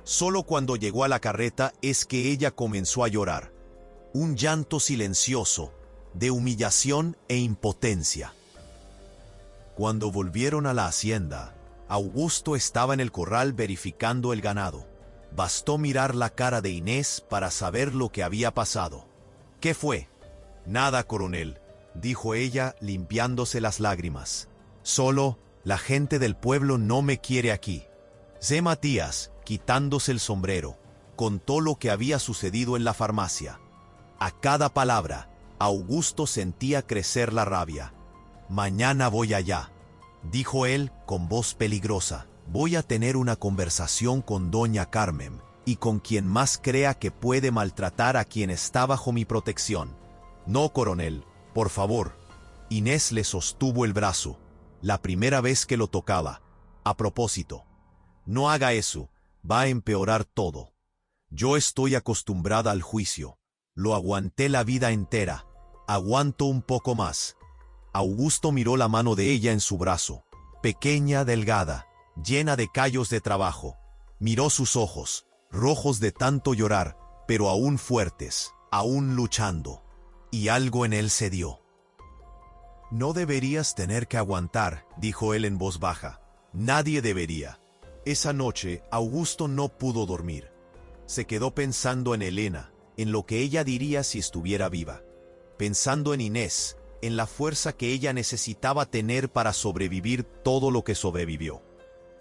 Solo cuando llegó a la carreta es que ella comenzó a llorar. Un llanto silencioso, de humillación e impotencia. Cuando volvieron a la hacienda, Augusto estaba en el corral verificando el ganado. Bastó mirar la cara de Inés para saber lo que había pasado. «¿Qué fue?». «Nada, coronel. dijo ella, limpiándose las lágrimas. Solo, la gente del pueblo no me quiere aquí. Sé Matías, quitándose el sombrero, contó lo que había sucedido en la farmacia. A cada palabra, Augusto sentía crecer la rabia. Mañana voy allá, dijo él con voz peligrosa. Voy a tener una conversación con doña Carmen y con quien más crea que puede maltratar a quien está bajo mi protección. No, coronel, por favor. Inés le sostuvo el brazo, la primera vez que lo tocaba. A propósito, no haga eso, va a empeorar todo. Yo estoy acostumbrada al juicio. Lo aguanté la vida entera. Aguanto un poco más. Augusto miró la mano de ella en su brazo, pequeña, delgada, llena de callos de trabajo. Miró sus ojos, rojos de tanto llorar, pero aún fuertes, aún luchando. Y algo en él cedió. No deberías tener que aguantar, dijo él en voz baja. Nadie debería. Esa noche, Augusto no pudo dormir. Se quedó pensando en Elena, en lo que ella diría si estuviera viva. Pensando en Inés, en la fuerza que ella necesitaba tener para sobrevivir todo lo que sobrevivió.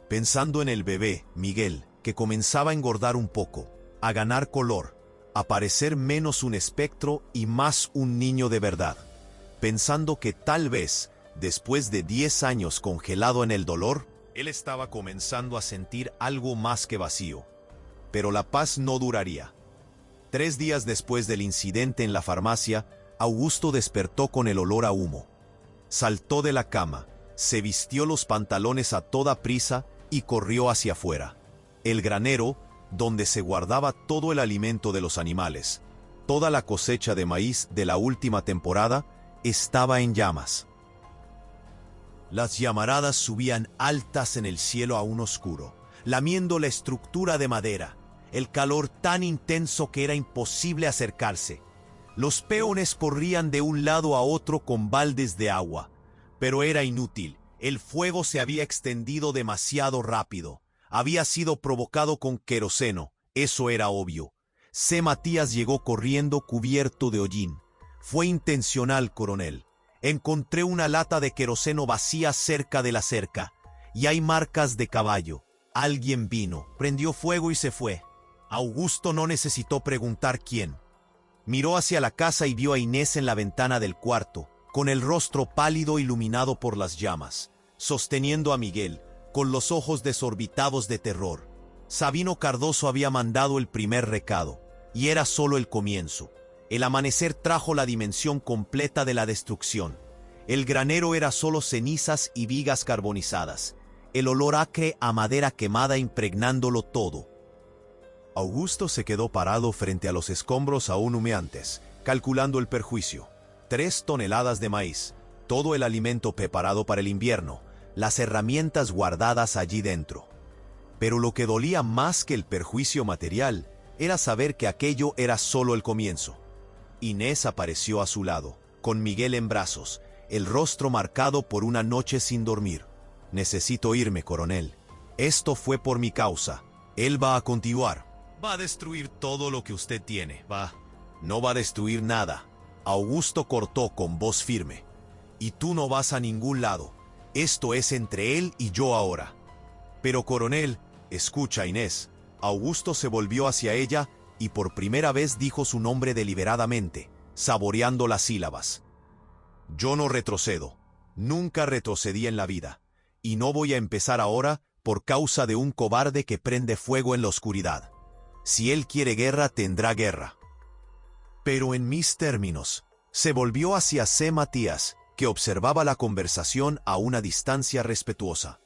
Pensando en el bebé, Miguel, que comenzaba a engordar un poco, a ganar color, a parecer menos un espectro y más un niño de verdad. Pensando que tal vez, después de 10 años congelado en el dolor, él estaba comenzando a sentir algo más que vacío. Pero la paz no duraría. 3 días después del incidente en la farmacia, Augusto despertó con el olor a humo. Saltó de la cama, se vistió los pantalones a toda prisa y corrió hacia afuera. El granero, donde se guardaba todo el alimento de los animales, toda la cosecha de maíz de la última temporada, estaba en llamas. Las llamaradas subían altas en el cielo aún oscuro, lamiendo la estructura de madera, el calor tan intenso que era imposible acercarse. Los peones corrían de un lado a otro con baldes de agua, pero era inútil. El fuego se había extendido demasiado rápido. Había sido provocado con queroseno, eso era obvio. C. Matías llegó corriendo cubierto de hollín. Fue intencional, coronel. Encontré una lata de queroseno vacía cerca de la cerca, y hay marcas de caballo. Alguien vino, prendió fuego y se fue. Augusto no necesitó preguntar quién. Miró hacia la casa y vio a Inés en la ventana del cuarto, con el rostro pálido iluminado por las llamas, sosteniendo a Miguel, con los ojos desorbitados de terror. Sabino Cardoso había mandado el primer recado, y era solo el comienzo. El amanecer trajo la dimensión completa de la destrucción. El granero era solo cenizas y vigas carbonizadas, el olor acre a madera quemada impregnándolo todo. Augusto se quedó parado frente a los escombros aún humeantes, calculando el perjuicio. 3 toneladas de maíz, todo el alimento preparado para el invierno, las herramientas guardadas allí dentro. Pero lo que dolía más que el perjuicio material era saber que aquello era solo el comienzo. Inés apareció a su lado, con Miguel en brazos, el rostro marcado por una noche sin dormir. Necesito irme, coronel. Esto fue por mi causa. Él va a continuar. Va a destruir todo lo que usted tiene, va. No va a destruir nada. Augusto cortó con voz firme. Y tú no vas a ningún lado. Esto es entre él y yo ahora. Pero coronel, escucha, Inés. Augusto se volvió hacia ella y por primera vez dijo su nombre deliberadamente, saboreando las sílabas. Yo no retrocedo. Nunca retrocedí en la vida. Y no voy a empezar ahora por causa de un cobarde que prende fuego en la oscuridad. Si él quiere guerra, tendrá guerra. Pero en mis términos. Se volvió hacia C. Matías, que observaba la conversación a una distancia respetuosa.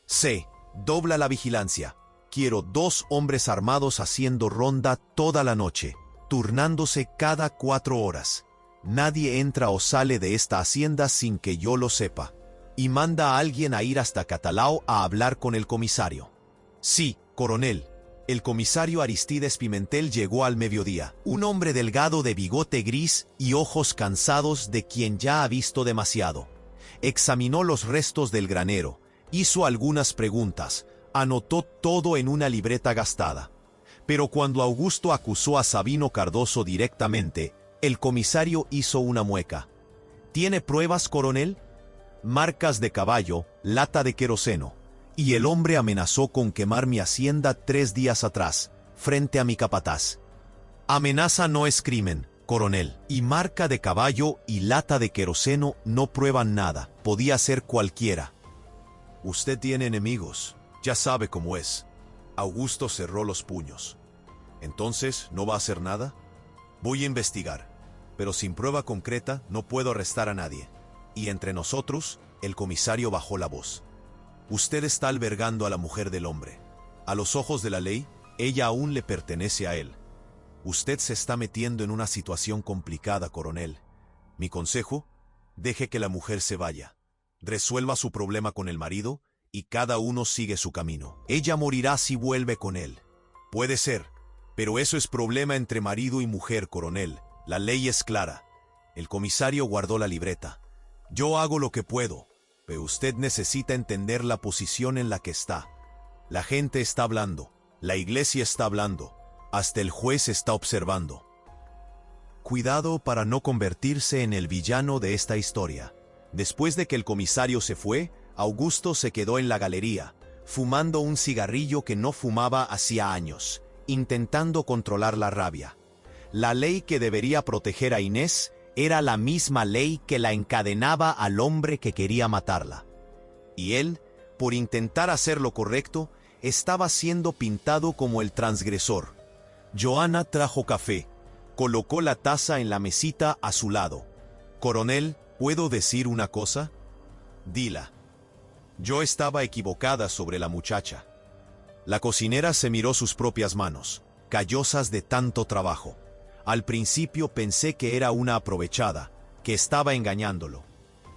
C. Dobla la vigilancia. Quiero 2 hombres armados haciendo ronda toda la noche, turnándose cada 4 horas. Nadie entra o sale de esta hacienda sin que yo lo sepa. Y manda a alguien a ir hasta Catalao a hablar con el comisario. Sí, coronel. El comisario Aristides Pimentel llegó al mediodía, un hombre delgado de bigote gris y ojos cansados de quien ya ha visto demasiado. Examinó los restos del granero, hizo algunas preguntas, anotó todo en una libreta gastada. Pero cuando Augusto acusó a Sabino Cardoso directamente, el comisario hizo una mueca. ¿Tiene pruebas, coronel? Marcas de caballo, lata de queroseno. Y el hombre amenazó con quemar mi hacienda 3 días atrás, frente a mi capataz. Amenaza no es crimen, coronel. Y marca de caballo y lata de queroseno no prueban nada. Podía ser cualquiera. Usted tiene enemigos. Ya sabe cómo es. Augusto cerró los puños. ¿Entonces no va a hacer nada? Voy a investigar. Pero sin prueba concreta no puedo arrestar a nadie. Y entre nosotros, el comisario bajó la voz. Usted está albergando a la mujer del hombre. A los ojos de la ley, ella aún le pertenece a él. Usted se está metiendo en una situación complicada, coronel. Mi consejo, deje que la mujer se vaya. Resuelva su problema con el marido y cada uno sigue su camino. Ella morirá si vuelve con él. Puede ser, pero eso es problema entre marido y mujer, coronel. La ley es clara. El comisario guardó la libreta. Yo hago lo que puedo, pero usted necesita entender la posición en la que está. La gente está hablando, la iglesia está hablando, hasta el juez está observando. Cuidado para no convertirse en el villano de esta historia. Después de que el comisario se fue, Augusto se quedó en la galería, fumando un cigarrillo que no fumaba hacía años, intentando controlar la rabia. La ley que debería proteger a Inés era la misma ley que la encadenaba al hombre que quería matarla. Y él, por intentar hacer lo correcto, estaba siendo pintado como el transgresor. Joana trajo café, colocó la taza en la mesita a su lado. Coronel, ¿puedo decir una cosa? Dila. Yo estaba equivocada sobre la muchacha. La cocinera se miró sus propias manos, callosas de tanto trabajo. Al principio pensé que era una aprovechada, que estaba engañándolo.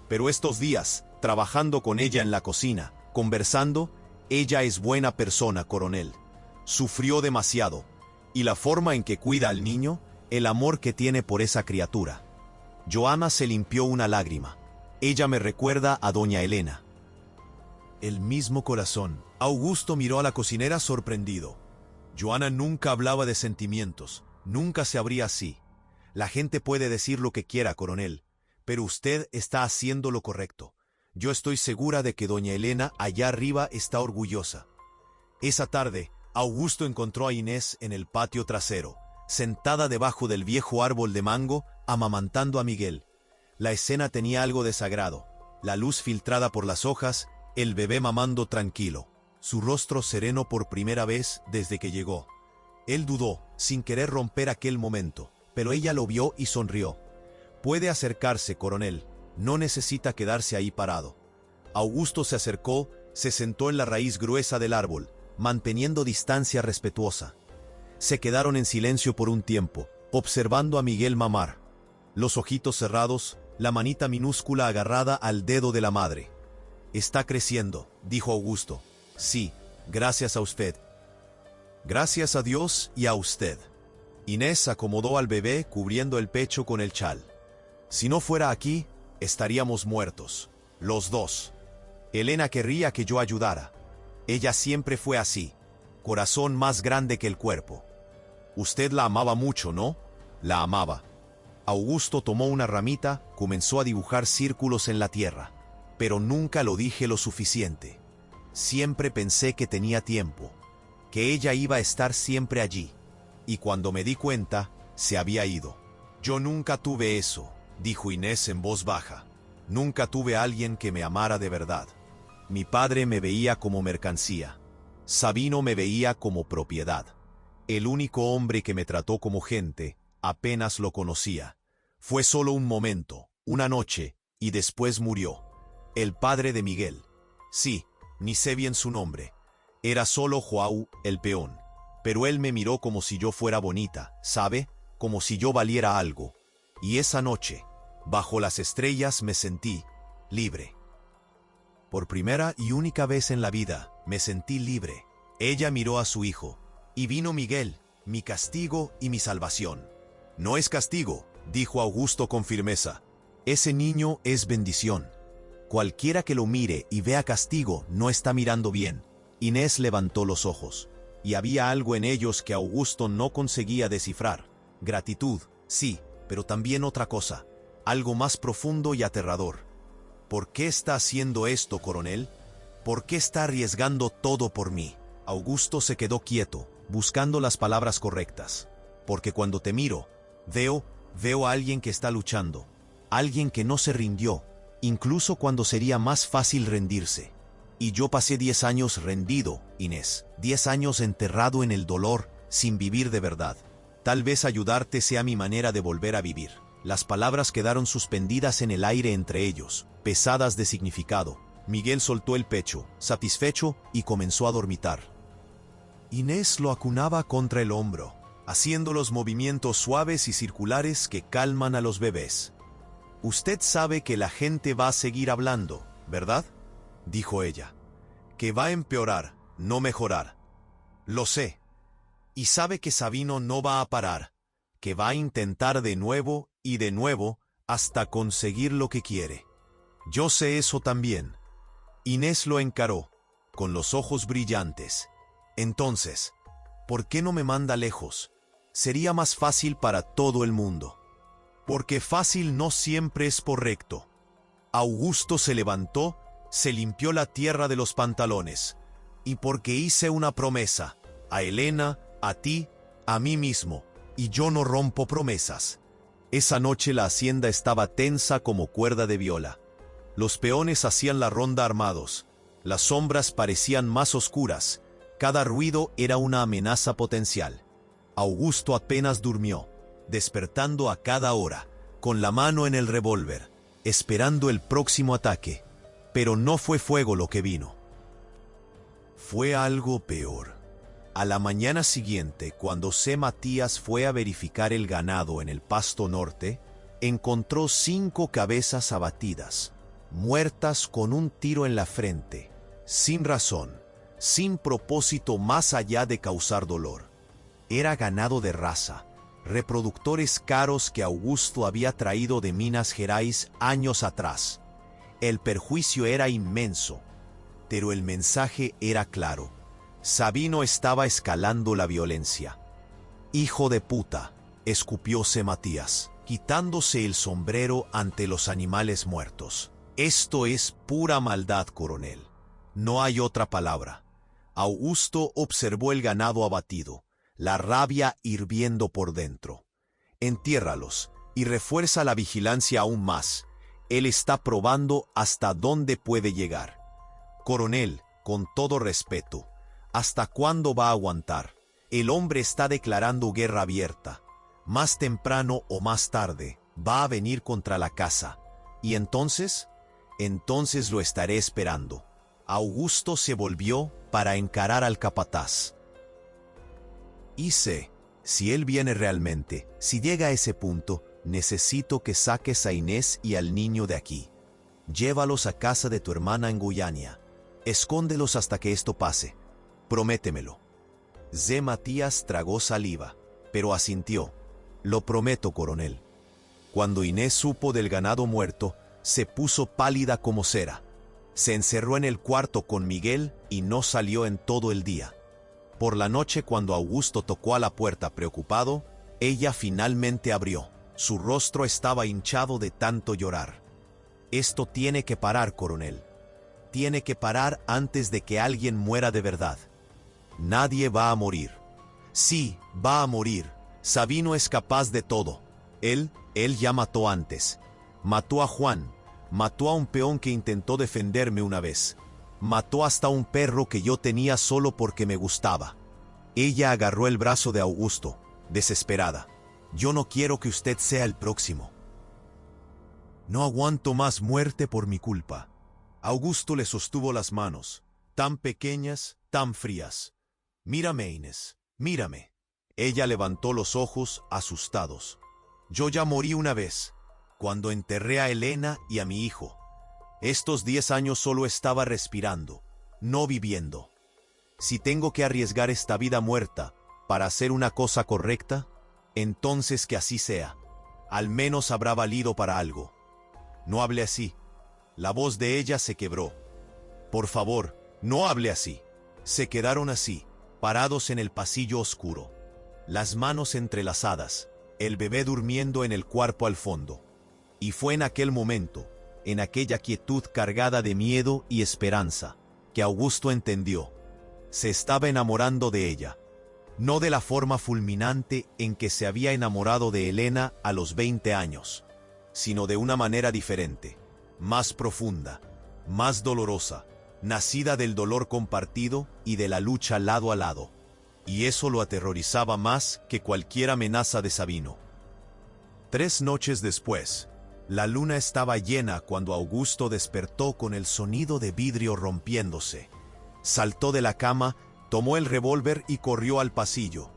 Pero estos días, trabajando con ella en la cocina, conversando, ella es buena persona, coronel. Sufrió demasiado, y la forma en que cuida al niño, el amor que tiene por esa criatura. Joana se limpió una lágrima. Ella me recuerda a doña Elena. El mismo corazón. Augusto miró a la cocinera sorprendido. Joana nunca hablaba de sentimientos. Nunca se abría así. La gente puede decir lo que quiera, coronel, pero usted está haciendo lo correcto. Yo estoy segura de que doña Elena allá arriba está orgullosa. Esa tarde, Augusto encontró a Inés en el patio trasero, sentada debajo del viejo árbol de mango, amamantando a Miguel. La escena tenía algo de sagrado. La luz filtrada por las hojas, el bebé mamando tranquilo, su rostro sereno por primera vez desde que llegó. Él dudó, sin querer romper aquel momento, pero ella lo vio y sonrió. Puede acercarse, coronel, no necesita quedarse ahí parado. Augusto se acercó, se sentó en la raíz gruesa del árbol, manteniendo distancia respetuosa. Se quedaron en silencio por un tiempo, observando a Miguel mamar. Los ojitos cerrados, la manita minúscula agarrada al dedo de la madre. Está creciendo, dijo Augusto. Sí, gracias a usted. Gracias a Dios y a usted. Inés acomodó al bebé cubriendo el pecho con el chal. Si no fuera aquí, estaríamos muertos, los dos. Elena querría que yo ayudara. Ella siempre fue así, corazón más grande que el cuerpo. Usted la amaba mucho, ¿no? La amaba. Augusto tomó una ramita, comenzó a dibujar círculos en la tierra. Pero nunca lo dije lo suficiente. Siempre pensé que tenía tiempo, que ella iba a estar siempre allí. Y cuando me di cuenta, se había ido. Yo nunca tuve eso, dijo Inés en voz baja. Nunca tuve a alguien que me amara de verdad. Mi padre me veía como mercancía. Sabino me veía como propiedad. El único hombre que me trató como gente, apenas lo conocía. Fue solo un momento, una noche, y después murió. El padre de Miguel. Sí, ni sé bien su nombre. Era solo Joao, el peón. Pero él me miró como si yo fuera bonita, ¿sabe? Como si yo valiera algo. Y esa noche, bajo las estrellas me sentí libre. Por primera y única vez en la vida, me sentí libre. Ella miró a su hijo. Y vino Miguel, mi castigo y mi salvación. No es castigo, dijo Augusto con firmeza. Ese niño es bendición. Cualquiera que lo mire y vea castigo no está mirando bien. Inés levantó los ojos. Y había algo en ellos que Augusto no conseguía descifrar. Gratitud, sí, pero también otra cosa. algo más profundo y aterrador. ¿Por qué está haciendo esto, coronel? ¿Por qué está arriesgando todo por mí? Augusto se quedó quieto, buscando las palabras correctas. Porque cuando te miro, veo a alguien que está luchando. Alguien que no se rindió, incluso cuando sería más fácil rendirse. Y yo pasé 10 años rendido, Inés. 10 años enterrado en el dolor, sin vivir de verdad. Tal vez ayudarte sea mi manera de volver a vivir. Las palabras quedaron suspendidas en el aire entre ellos, pesadas de significado. Miguel soltó el pecho, satisfecho, y comenzó a dormitar. Inés lo acunaba contra el hombro, haciendo los movimientos suaves y circulares que calman a los bebés. «Usted sabe que la gente va a seguir hablando, ¿verdad?», dijo ella. «Que va a empeorar, no mejorar. Lo sé. Y sabe que Sabino no va a parar, que va a intentar de nuevo y de nuevo hasta conseguir lo que quiere. Yo sé eso también». Inés lo encaró, con los ojos brillantes. «Entonces, ¿por qué no me manda lejos? Sería más fácil para todo el mundo». «Porque fácil no siempre es correcto». Augusto se levantó, se limpió la tierra de los pantalones. «Y porque hice una promesa, a Elena, a ti, a mí mismo, y yo no rompo promesas». Esa noche la hacienda estaba tensa como cuerda de viola. Los peones hacían la ronda armados. Las sombras parecían más oscuras. Cada ruido era una amenaza potencial. Augusto apenas durmió, despertando a cada hora, con la mano en el revólver, esperando el próximo ataque. Pero no fue fuego lo que vino. Fue algo peor. A la mañana siguiente, cuando C. Matías fue a verificar el ganado en el Pasto Norte, encontró 5 cabezas abatidas, muertas con un tiro en la frente, sin razón, sin propósito más allá de causar dolor. Era ganado de raza, reproductores caros que Augusto había traído de Minas Gerais años atrás. El perjuicio era inmenso, pero el mensaje era claro. Sabino estaba escalando la violencia. «Hijo de puta», escupióse Matías, quitándose el sombrero ante los animales muertos. «Esto es pura maldad, coronel. No hay otra palabra». Augusto observó el ganado abatido, la rabia hirviendo por dentro. «Entiérralos y refuerza la vigilancia aún más. Él está probando hasta dónde puede llegar». «Coronel, con todo respeto, ¿hasta cuándo va a aguantar? El hombre está declarando guerra abierta. Más temprano o más tarde va a venir contra la casa. ¿Y entonces? Entonces lo estaré esperando». Augusto se volvió para encarar al capataz. «Y sé, si él viene realmente, si llega a ese punto, necesito que saques a Inés y al niño de aquí. Llévalos a casa de tu hermana en Guyania. Escóndelos hasta que esto pase. Prométemelo». Z. Matías tragó saliva, pero asintió. «Lo prometo, coronel». Cuando Inés supo del ganado muerto, se puso pálida como cera. Se encerró en el cuarto con Miguel y no salió en todo el día. Por la noche, cuando Augusto tocó a la puerta preocupado, ella finalmente abrió. Su rostro estaba hinchado de tanto llorar. «Esto tiene que parar, coronel. Tiene que parar antes de que alguien muera de verdad. Nadie va a morir. Sí, va a morir. Sabino es capaz de todo. Él ya mató antes. Mató a Juan. Mató a un peón que intentó defenderme una vez. Mató hasta un perro que yo tenía solo porque me gustaba». Ella agarró el brazo de Augusto, desesperada. «Yo no quiero que usted sea el próximo. No aguanto más muerte por mi culpa». Augusto le sostuvo las manos, tan pequeñas, tan frías. «Mírame, Inés, mírame». Ella levantó los ojos, asustados. «Yo ya morí una vez, cuando enterré a Elena y a mi hijo. Estos 10 años solo estaba respirando, no viviendo. Si tengo que arriesgar esta vida muerta para hacer una cosa correcta, entonces que así sea. Al menos habrá valido para algo». «No hable así». La voz de ella se quebró. «Por favor, no hable así». Se quedaron así, parados en el pasillo oscuro, las manos entrelazadas, el bebé durmiendo en el cuarto al fondo. Y fue en aquel momento, en aquella quietud cargada de miedo y esperanza, que Augusto entendió. Se estaba enamorando de ella. No de la forma fulminante en que se había enamorado de Helena a los 20 años, sino de una manera diferente, más profunda, más dolorosa, nacida del dolor compartido y de la lucha lado a lado. Y eso lo aterrorizaba más que cualquier amenaza de Sabino. 3 noches después, la luna estaba llena cuando Augusto despertó con el sonido de vidrio rompiéndose. Saltó de la cama, tomó el revólver y corrió al pasillo.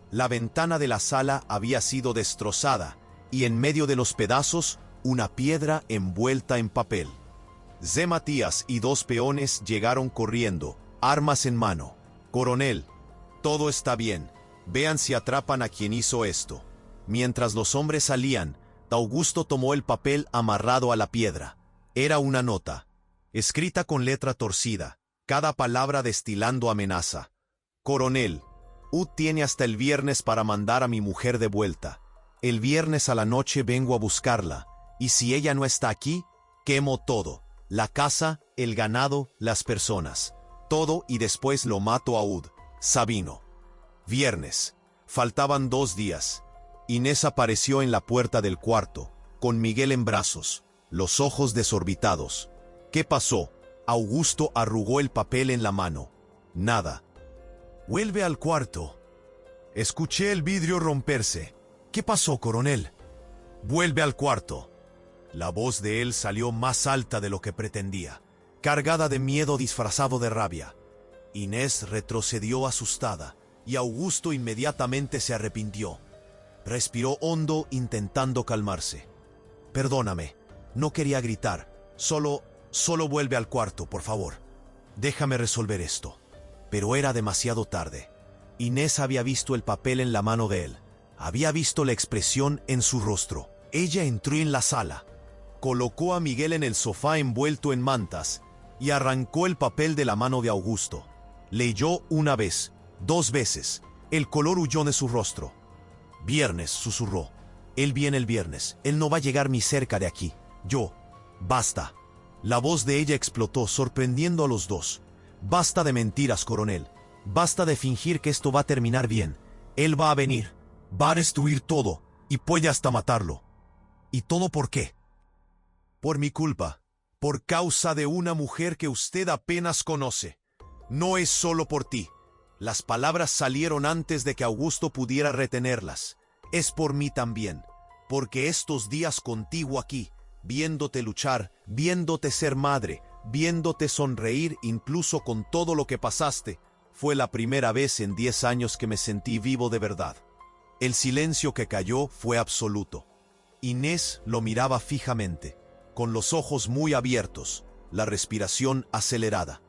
La ventana de la sala había sido destrozada y en medio de los pedazos, una piedra envuelta en papel. Zé Matías y 2 peones llegaron corriendo, armas en mano. «Coronel, todo está bien. Vean si atrapan a quien hizo esto». Mientras los hombres salían, Augusto tomó el papel amarrado a la piedra. Era una nota, escrita con letra torcida, cada palabra destilando amenaza. «Coronel, Ud tiene hasta el viernes para mandar a mi mujer de vuelta. El viernes a la noche vengo a buscarla, y si ella no está aquí, quemo todo, la casa, el ganado, las personas, todo y después lo mato a Ud. Sabino». Viernes. Faltaban 2 días. Inés apareció en la puerta del cuarto, con Miguel en brazos, los ojos desorbitados. «¿Qué pasó?» Augusto arrugó el papel en la mano. «Nada». «Vuelve al cuarto». «Escuché el vidrio romperse». «¿Qué pasó, coronel?» «Vuelve al cuarto». La voz de él salió más alta de lo que pretendía, cargada de miedo disfrazado de rabia. Inés retrocedió asustada, y Augusto inmediatamente se arrepintió. Respiró hondo intentando calmarse. «Perdóname, no quería gritar. Solo vuelve al cuarto, por favor. Déjame resolver esto». Pero era demasiado tarde. Inés había visto el papel en la mano de él. Había visto la expresión en su rostro. Ella entró en la sala, colocó a Miguel en el sofá envuelto en mantas y arrancó el papel de la mano de Augusto. Leyó 1 vez, 2 veces. El color huyó de su rostro. «Viernes», susurró. «Él viene el viernes. Él no va a llegar ni cerca de aquí. Yo. Basta». La voz de ella explotó, sorprendiendo a los 2. «Basta de mentiras, coronel. Basta de fingir que esto va a terminar bien. Él va a venir. Va a destruir todo. Y puede hasta matarlo». «¿Y todo por qué?» «Por mi culpa. Por causa de una mujer que usted apenas conoce. No es solo por ti». Las palabras salieron antes de que Augusto pudiera retenerlas. «Es por mí también. Porque estos días contigo aquí, viéndote luchar, viéndote ser madre, viéndote sonreír incluso con todo lo que pasaste, fue la primera vez en 10 años que me sentí vivo de verdad». El silencio que cayó fue absoluto. Inés lo miraba fijamente, con los ojos muy abiertos, la respiración acelerada.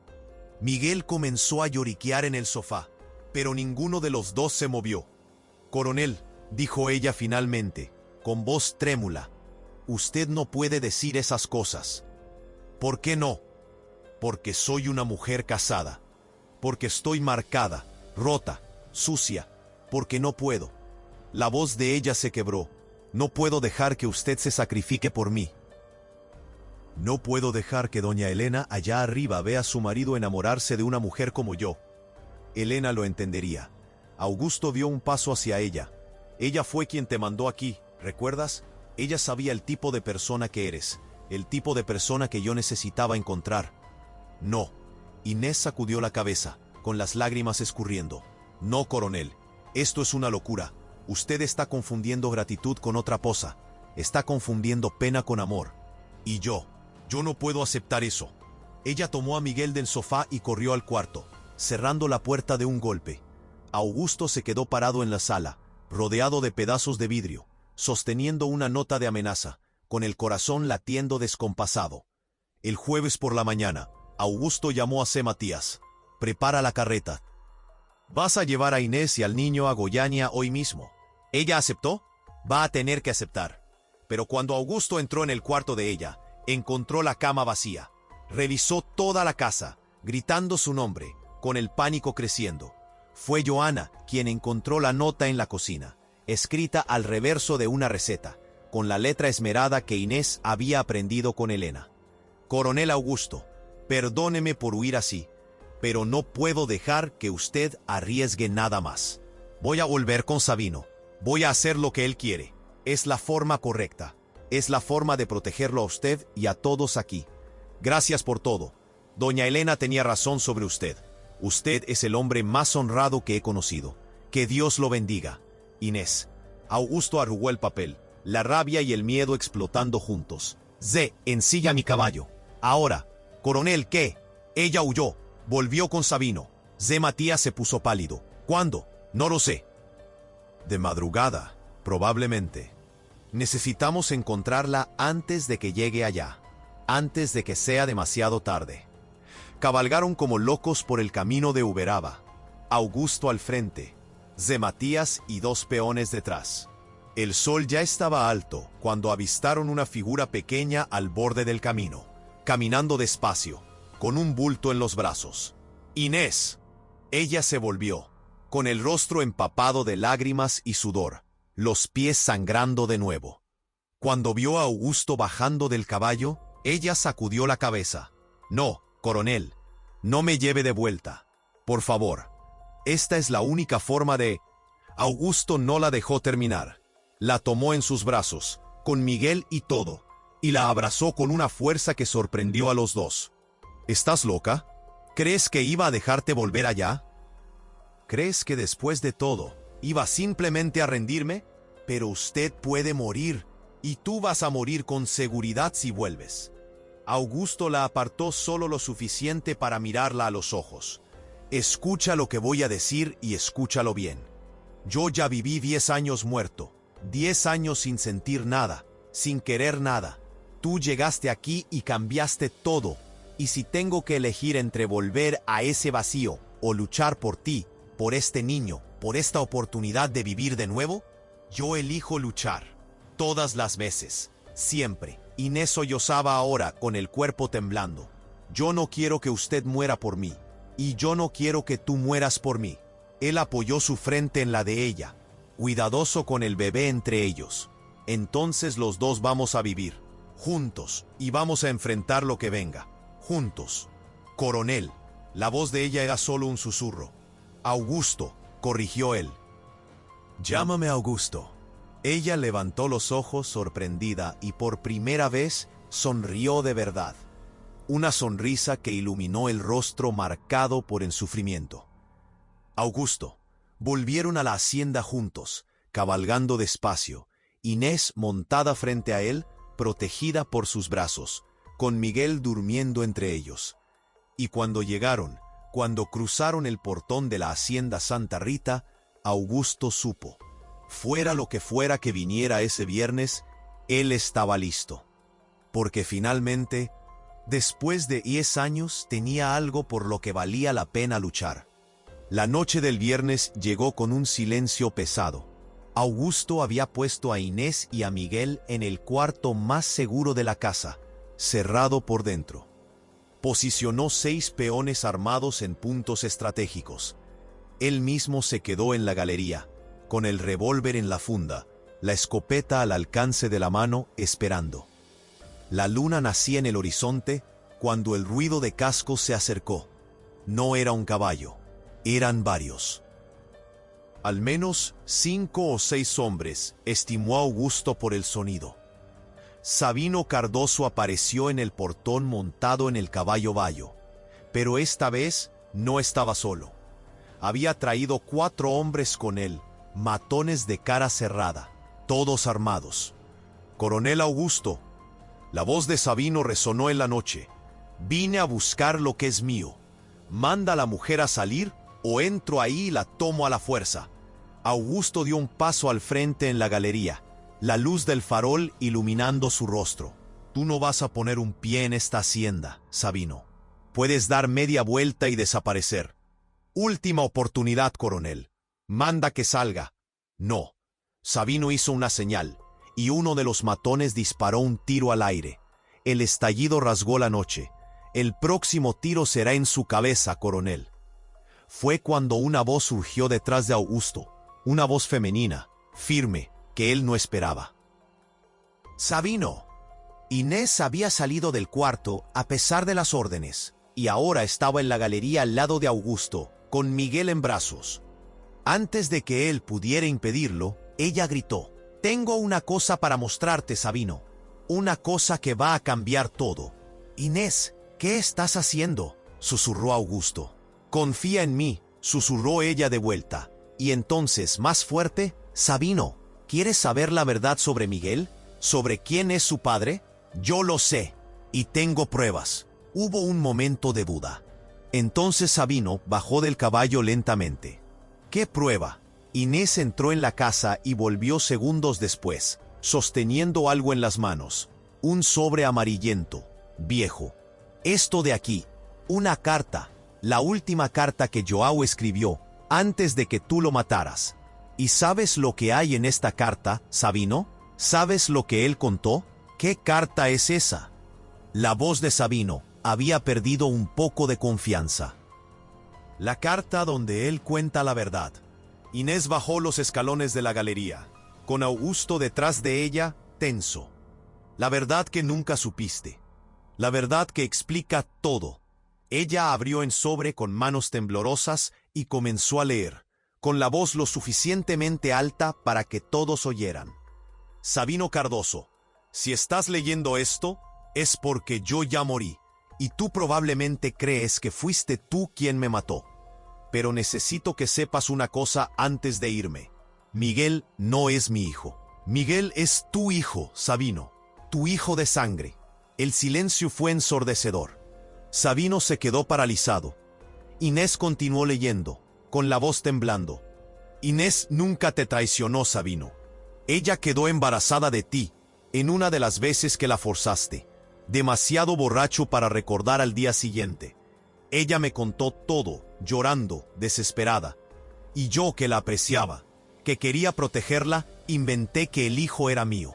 Miguel comenzó a lloriquear en el sofá, pero ninguno de los 2 se movió. «Coronel», dijo ella finalmente, con voz trémula, «usted no puede decir esas cosas». «¿Por qué no?» «Porque soy una mujer casada. Porque estoy marcada, rota, sucia. Porque no puedo». La voz de ella se quebró. «No puedo dejar que usted se sacrifique por mí. No puedo dejar que doña Helena allá arriba vea a su marido enamorarse de una mujer como yo». Helena lo entendería. Augusto dio un paso hacia ella. «Ella fue quien te mandó aquí, ¿recuerdas? Ella sabía el tipo de persona que eres, el tipo de persona que yo necesitaba encontrar». «No». Inés sacudió la cabeza, con las lágrimas escurriendo. «No, coronel. Esto es una locura. Usted está confundiendo gratitud con otra cosa. Está confundiendo pena con amor. Y yo no puedo aceptar eso». Ella tomó a Miguel del sofá y corrió al cuarto, cerrando la puerta de un golpe. Augusto se quedó parado en la sala, rodeado de pedazos de vidrio, sosteniendo una nota de amenaza, con el corazón latiendo descompasado. El jueves por la mañana, Augusto llamó a Zé Matías. «Prepara la carreta. Vas a llevar a Inés y al niño a Goiânia hoy mismo». «¿Ella aceptó?» «Va a tener que aceptar». Pero cuando Augusto entró en el cuarto de ella, encontró la cama vacía. Revisó toda la casa, gritando su nombre, con el pánico creciendo. Fue Joana quien encontró la nota en la cocina, escrita al reverso de una receta, con la letra esmerada que Inés había aprendido con Elena. Coronel Augusto, perdóneme por huir así, pero no puedo dejar que usted arriesgue nada más. Voy a volver con Sabino. Voy a hacer lo que él quiere. Es la forma correcta. Es la forma de protegerlo a usted y a todos aquí. Gracias por todo. Doña Elena tenía razón sobre usted. Usted es el hombre más honrado que he conocido. Que Dios lo bendiga. Inés. Augusto arrugó el papel, la rabia y el miedo explotando juntos. Ensilla mi caballo. Ahora, coronel, ¿qué? Ella huyó. Volvió con Sabino. Matías se puso pálido. ¿Cuándo? No lo sé. De madrugada, probablemente. Necesitamos encontrarla antes de que llegue allá. Antes de que sea demasiado tarde. Cabalgaron como locos por el camino de Uberaba. Augusto al frente, Matías y 2 peones detrás. El sol ya estaba alto cuando avistaron una figura pequeña al borde del camino, caminando despacio, con un bulto en los brazos. Inés. Ella se volvió, con el rostro empapado de lágrimas y sudor, los pies sangrando de nuevo. Cuando vio a Augusto bajando del caballo, ella sacudió la cabeza. No, coronel, no me lleve de vuelta. Por favor. Esta es la única forma de... Augusto no la dejó terminar. La tomó en sus brazos, con Miguel y todo, y la abrazó con una fuerza que sorprendió a los dos. ¿Estás loca? ¿Crees que iba a dejarte volver allá? ¿Crees que después de todo, iba simplemente a rendirme? Pero usted puede morir, y tú vas a morir con seguridad si vuelves. Augusto la apartó solo lo suficiente para mirarla a los ojos. Escucha lo que voy a decir y escúchalo bien. Yo ya viví 10 años muerto, 10 años sin sentir nada, sin querer nada. Tú llegaste aquí y cambiaste todo. Y si tengo que elegir entre volver a ese vacío o luchar por ti, por este niño, por esta oportunidad de vivir de nuevo, yo elijo luchar. Todas las veces, siempre. Inés sollozaba ahora con el cuerpo temblando. Yo no quiero que usted muera por mí. Y yo no quiero que tú mueras por mí. Él apoyó su frente en la de ella, cuidadoso con el bebé entre ellos. Entonces los dos vamos a vivir, juntos, y vamos a enfrentar lo que venga, juntos. Coronel, la voz de ella era solo un susurro. Augusto, corrigió él. Llámame Augusto. Ella levantó los ojos sorprendida y por primera vez sonrió de verdad. Una sonrisa que iluminó el rostro marcado por el sufrimiento. Augusto. Volvieron a la hacienda juntos, cabalgando despacio, Inés montada frente a él, protegida por sus brazos, con Miguel durmiendo entre ellos. Y cuando llegaron, cuando cruzaron el portón de la hacienda Santa Rita, Augusto supo. Fuera lo que fuera que viniera ese viernes, él estaba listo. Porque finalmente, después de 10 años, tenía algo por lo que valía la pena luchar. La noche del viernes llegó con un silencio pesado. Augusto había puesto a Inés y a Miguel en el cuarto más seguro de la casa, cerrado por dentro. Posicionó 6 peones armados en puntos estratégicos. Él mismo se quedó en la galería, con el revólver en la funda, la escopeta al alcance de la mano, esperando. La luna nacía en el horizonte cuando el ruido de cascos se acercó. No era un caballo, eran varios. Al menos 5 o 6 hombres, estimó Augusto por el sonido. Sabino Cardoso apareció en el portón montado en el caballo bayo, pero esta vez no estaba solo. Había traído 4 hombres con él, matones de cara cerrada, todos armados. Coronel Augusto. La voz de Sabino resonó en la noche. Vine a buscar lo que es mío. Manda a la mujer a salir o entro ahí y la tomo a la fuerza. Augusto dio un paso al frente en la galería, la luz del farol iluminando su rostro. Tú no vas a poner un pie en esta hacienda, Sabino. Puedes dar media vuelta y desaparecer. Última oportunidad, coronel. Manda que salga. No. Sabino hizo una señal, y uno de los matones disparó un tiro al aire. El estallido rasgó la noche. El próximo tiro será en su cabeza, coronel. Fue cuando una voz surgió detrás de Augusto, una voz femenina, firme, que él no esperaba. Sabino. Inés había salido del cuarto a pesar de las órdenes, y ahora estaba en la galería al lado de Augusto, con Miguel en brazos. Antes de que él pudiera impedirlo, ella gritó: «Tengo una cosa para mostrarte, Sabino. Una cosa que va a cambiar todo». «Inés, ¿qué estás haciendo?», susurró Augusto. «Confía en mí», susurró ella de vuelta. Y entonces, más fuerte: «Sabino, ¿quieres saber la verdad sobre Miguel? ¿Sobre quién es su padre? Yo lo sé, y tengo pruebas». Hubo un momento de duda. Entonces Sabino bajó del caballo lentamente. «¿Qué prueba?». Inés entró en la casa y volvió segundos después, sosteniendo algo en las manos. Un sobre amarillento, viejo. «Esto de aquí, una carta, la última carta que Joao escribió antes de que tú lo mataras. ¿Y sabes lo que hay en esta carta, Sabino? ¿Sabes lo que él contó?». «¿Qué carta es esa?». La voz de Sabino había perdido un poco de confianza. «La carta donde él cuenta la verdad». Inés bajó los escalones de la galería, con Augusto detrás de ella, tenso. «La verdad que nunca supiste. La verdad que explica todo». Ella abrió el sobre con manos temblorosas y comenzó a leer, con la voz lo suficientemente alta para que todos oyeran. «Sabino Cardoso, si estás leyendo esto, es porque yo ya morí, y tú probablemente crees que fuiste tú quien me mató. Pero necesito que sepas una cosa antes de irme. Miguel no es mi hijo. Miguel es tu hijo, Sabino, tu hijo de sangre». El silencio fue ensordecedor. Sabino se quedó paralizado. Inés continuó leyendo, con la voz temblando. «Inés nunca te traicionó, Sabino. Ella quedó embarazada de ti, en una de las veces que la forzaste, demasiado borracho para recordar al día siguiente. Ella me contó todo, llorando, desesperada. Y yo, que la apreciaba, que quería protegerla, inventé que el hijo era mío.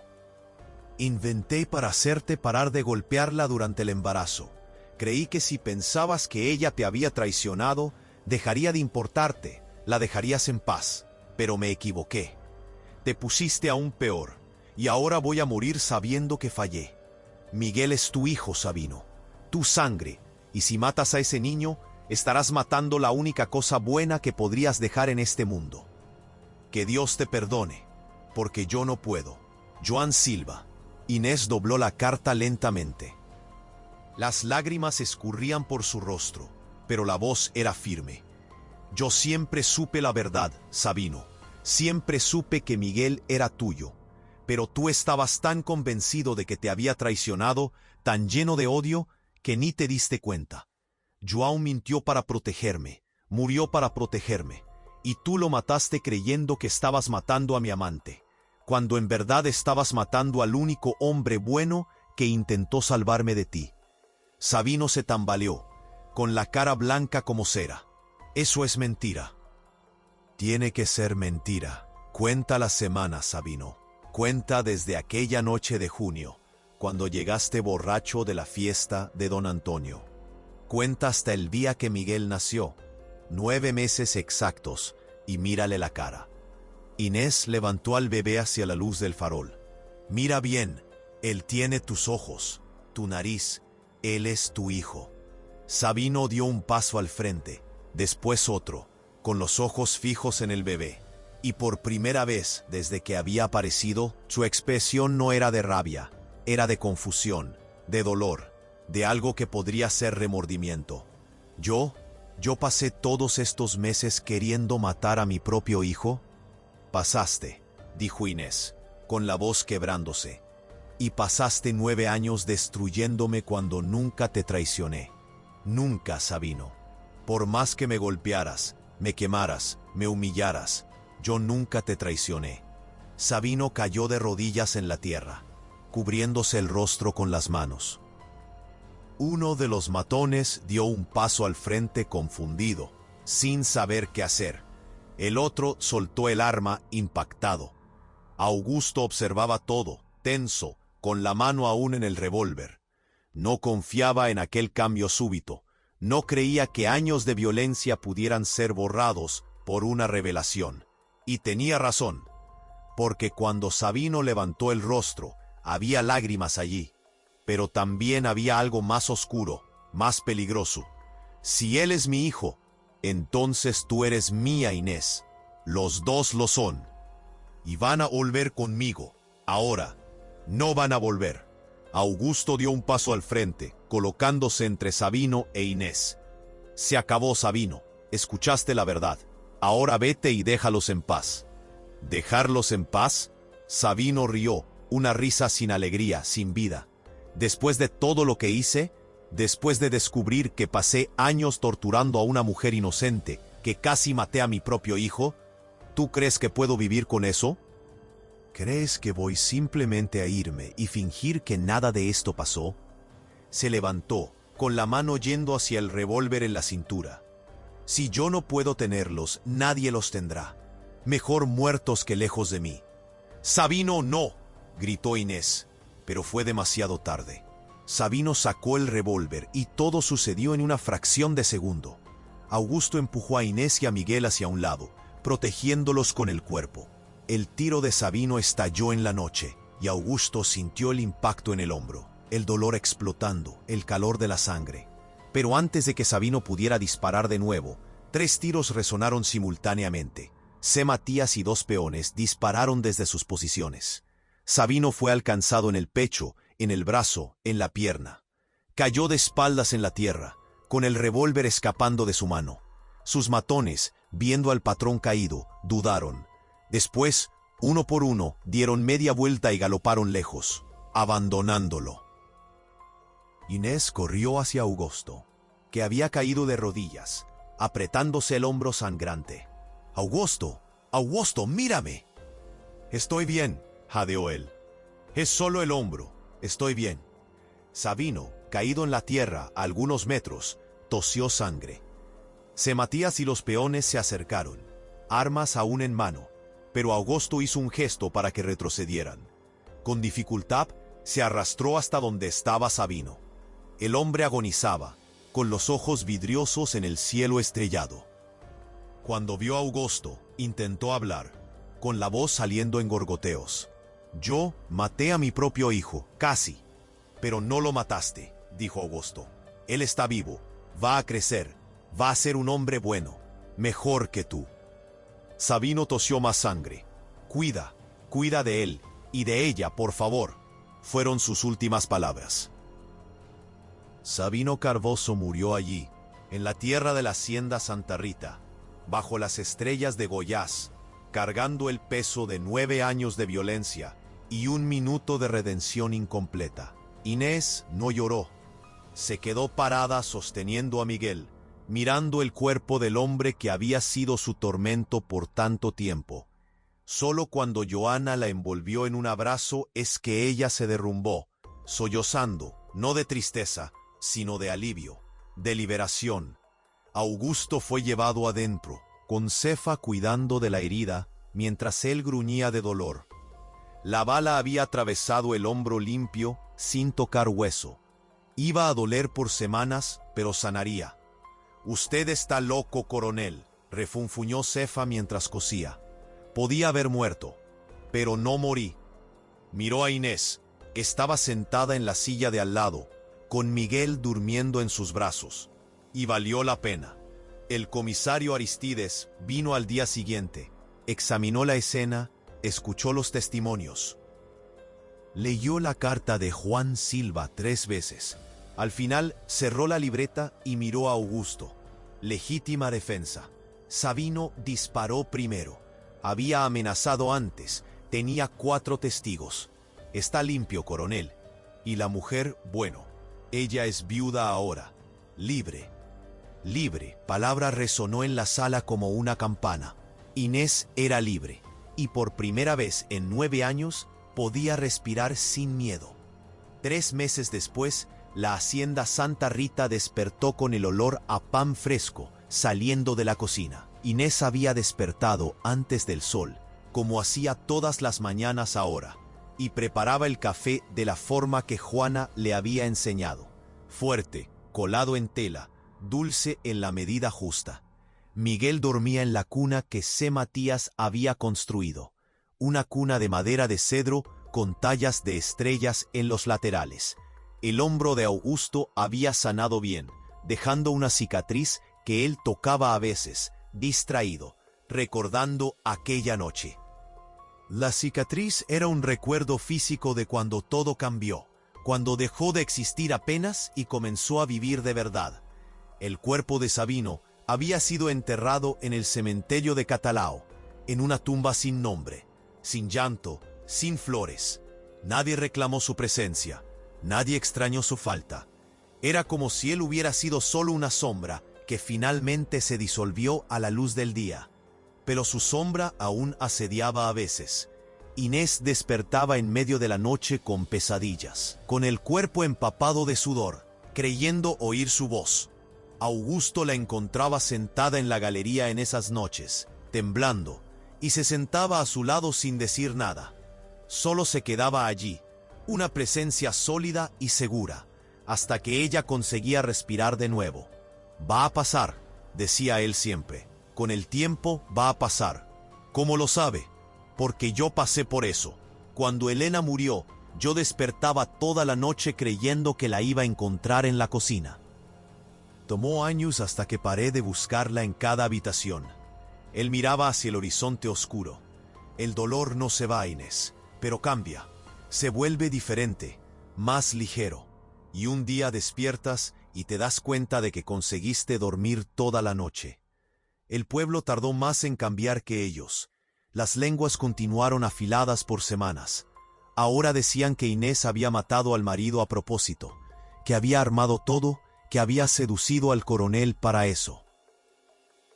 Inventé para hacerte parar de golpearla durante el embarazo. Creí que si pensabas que ella te había traicionado, dejaría de importarte, la dejarías en paz. Pero me equivoqué. Te pusiste aún peor, y ahora voy a morir sabiendo que fallé. Miguel es tu hijo, Sabino, tu sangre, y si matas a ese niño, estarás matando la única cosa buena que podrías dejar en este mundo. Que Dios te perdone, porque yo no puedo. Joan Silva». Inés dobló la carta lentamente. Las lágrimas escurrían por su rostro, pero la voz era firme. «Yo siempre supe la verdad, Sabino. Siempre supe que Miguel era tuyo. Pero tú estabas tan convencido de que te había traicionado, tan lleno de odio, que ni te diste cuenta. Joao mintió para protegerme, murió para protegerme, y tú lo mataste creyendo que estabas matando a mi amante, cuando en verdad estabas matando al único hombre bueno que intentó salvarme de ti». Sabino se tambaleó, con la cara blanca como cera. «Eso es mentira». «Tiene que ser mentira. Cuenta las semanas, Sabino. Cuenta desde aquella noche de junio, cuando llegaste borracho de la fiesta de don Antonio. Cuenta hasta el día que Miguel nació, 9 meses exactos, y mírale la cara». Inés levantó al bebé hacia la luz del farol. «Mira bien, él tiene tus ojos, tu nariz, él es tu hijo». Sabino dio un paso al frente, después otro, con los ojos fijos en el bebé. Y por primera vez desde que había aparecido, su expresión no era de rabia, era de confusión, de dolor, de algo que podría ser remordimiento. Yo pasé todos estos meses queriendo matar a mi propio hijo». «Pasaste», dijo Inés, con la voz quebrándose. «Y pasaste 9 años destruyéndome cuando nunca te traicioné. Nunca, Sabino. Por más que me golpearas, me quemaras, me humillaras, yo nunca te traicioné». Sabino cayó de rodillas en la tierra, cubriéndose el rostro con las manos. Uno de los matones dio un paso al frente confundido, sin saber qué hacer. El otro soltó el arma impactado. Augusto observaba todo, tenso, con la mano aún en el revólver. No confiaba en aquel cambio súbito. No creía que años de violencia pudieran ser borrados por una revelación. Y tenía razón, porque cuando Sabino levantó el rostro, Había lágrimas allí, pero también había algo más oscuro, más peligroso. Si él es mi hijo, entonces tú eres mía, Inés. Los dos lo son. Y van a volver conmigo. Ahora, no van a volver. Augusto dio un paso al frente, colocándose entre Sabino e Inés. Se acabó, Sabino. Escuchaste la verdad. Ahora vete y déjalos en paz. ¿Dejarlos en paz? Sabino rió, una risa sin alegría, sin vida. Después de todo lo que hice, después de descubrir que pasé años torturando a una mujer inocente, que casi maté a mi propio hijo, ¿tú crees que puedo vivir con eso? ¿Crees que voy simplemente a irme y fingir que nada de esto pasó? Se levantó, con la mano yendo hacia el revólver en la cintura. Si yo no puedo tenerlos, nadie los tendrá. Mejor muertos que lejos de mí. Sabino, no, gritó Inés, pero fue demasiado tarde. Sabino sacó el revólver y todo sucedió en una fracción de segundo. Augusto empujó a Inés y a Miguel hacia un lado, protegiéndolos con el cuerpo. El tiro de Sabino estalló en la noche y Augusto sintió el impacto en el hombro, el dolor explotando, el calor de la sangre. Pero antes de que Sabino pudiera disparar de nuevo, 3 tiros resonaron simultáneamente. C. Matías y 2 peones dispararon desde sus posiciones. Sabino fue alcanzado en el pecho, en el brazo, en la pierna. Cayó de espaldas en la tierra, con el revólver escapando de su mano. Sus matones, viendo al patrón caído, dudaron. Después, uno por uno, dieron media vuelta y galoparon lejos, abandonándolo. Inés corrió hacia Augusto, que había caído de rodillas, apretándose el hombro sangrante. «Augusto, Augusto, mírame». «Estoy bien», jadeó él. «Es solo el hombro, estoy bien». Sabino, caído en la tierra a algunos metros, tosió sangre. C. Matías y los peones se acercaron, armas aún en mano, pero Augusto hizo un gesto para que retrocedieran. Con dificultad, se arrastró hasta donde estaba Sabino. El hombre agonizaba, con los ojos vidriosos en el cielo estrellado. Cuando vio a Augusto, intentó hablar, con la voz saliendo en gorgoteos. «Yo maté a mi propio hijo, casi. Pero no lo mataste», dijo Augusto. «Él está vivo, va a crecer, va a ser un hombre bueno, mejor que tú». Sabino tosió más sangre. Cuida de él y de ella, por favor», fueron sus últimas palabras. Sabino Cardoso murió allí, en la tierra de la hacienda Santa Rita, bajo las estrellas de Goiás, cargando el peso de 9 años de violencia y 1 minuto de redención incompleta. Inés no lloró. Se quedó parada sosteniendo a Miguel, mirando el cuerpo del hombre que había sido su tormento por tanto tiempo. Solo cuando Joana la envolvió en un abrazo es que ella se derrumbó, sollozando, no de tristeza, sino de alivio, de liberación. Augusto fue llevado adentro, con Cefa cuidando de la herida, mientras él gruñía de dolor. La bala había atravesado el hombro limpio, sin tocar hueso. Iba a doler por semanas, pero sanaría. «Usted está loco, coronel», refunfuñó Cefa mientras cosía. «Podía haber muerto, pero no morí». Miró a Inés. Estaba sentada en la silla de al lado, con Miguel durmiendo en sus brazos. Y valió la pena. El comisario Aristides vino al día siguiente, examinó la escena, escuchó los testimonios. Leyó la carta de Juan Silva 3 veces. Al final cerró la libreta y miró a Augusto. Legítima defensa. Sabino disparó primero. Había amenazado antes. Tenía 4 testigos. Está limpio, coronel. Y la mujer, bueno, ella es viuda ahora. Libre. Libre, palabra resonó en la sala como una campana. Inés era libre. Y por primera vez en 9 años podía respirar sin miedo. 3 meses después, la hacienda Santa Rita despertó con el olor a pan fresco saliendo de la cocina. Inés había despertado antes del sol, como hacía todas las mañanas ahora, y preparaba el café de la forma que Juana le había enseñado. Fuerte, colado en tela, dulce en la medida justa. Miguel dormía en la cuna que C. Matías había construido, una cuna de madera de cedro con tallas de estrellas en los laterales. El hombro de Augusto había sanado bien, dejando una cicatriz que él tocaba a veces, distraído, recordando aquella noche. La cicatriz era un recuerdo físico de cuando todo cambió, cuando dejó de existir apenas y comenzó a vivir de verdad. El cuerpo de Sabino había sido enterrado en el cementerio de Catalao, en una tumba sin nombre, sin llanto, sin flores. Nadie reclamó su presencia, nadie extrañó su falta. Era como si él hubiera sido solo una sombra que finalmente se disolvió a la luz del día. Pero su sombra aún asediaba a veces. Inés despertaba en medio de la noche con pesadillas, con el cuerpo empapado de sudor, creyendo oír su voz. Augusto la encontraba sentada en la galería en esas noches, temblando, y se sentaba a su lado sin decir nada. Solo se quedaba allí, una presencia sólida y segura, hasta que ella conseguía respirar de nuevo. «Va a pasar», decía él siempre. «Con el tiempo va a pasar». «¿Cómo lo sabe?» «Porque yo pasé por eso. Cuando Elena murió, yo despertaba toda la noche creyendo que la iba a encontrar en la cocina. Tomó años hasta que paré de buscarla en cada habitación». Él miraba hacia el horizonte oscuro. «El dolor no se va, Inés, pero cambia. Se vuelve diferente, más ligero. Y un día despiertas y te das cuenta de que conseguiste dormir toda la noche». El pueblo tardó más en cambiar que ellos. Las lenguas continuaron afiladas por semanas. Ahora decían que Inés había matado al marido a propósito, que había armado todo, que había seducido al coronel para eso.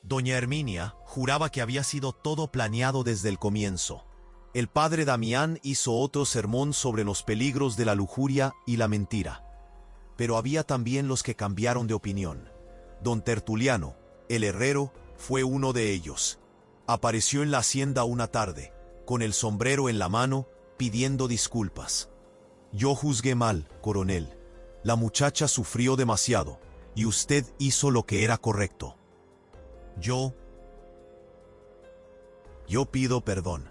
Doña Herminia juraba que había sido todo planeado desde el comienzo. El padre Damián hizo otro sermón sobre los peligros de la lujuria y la mentira. Pero había también los que cambiaron de opinión. Don Tertuliano, el herrero, fue uno de ellos. Apareció en la hacienda una tarde, con el sombrero en la mano, pidiendo disculpas. «Yo juzgué mal, coronel. La muchacha sufrió demasiado, y usted hizo lo que era correcto. Yo pido perdón».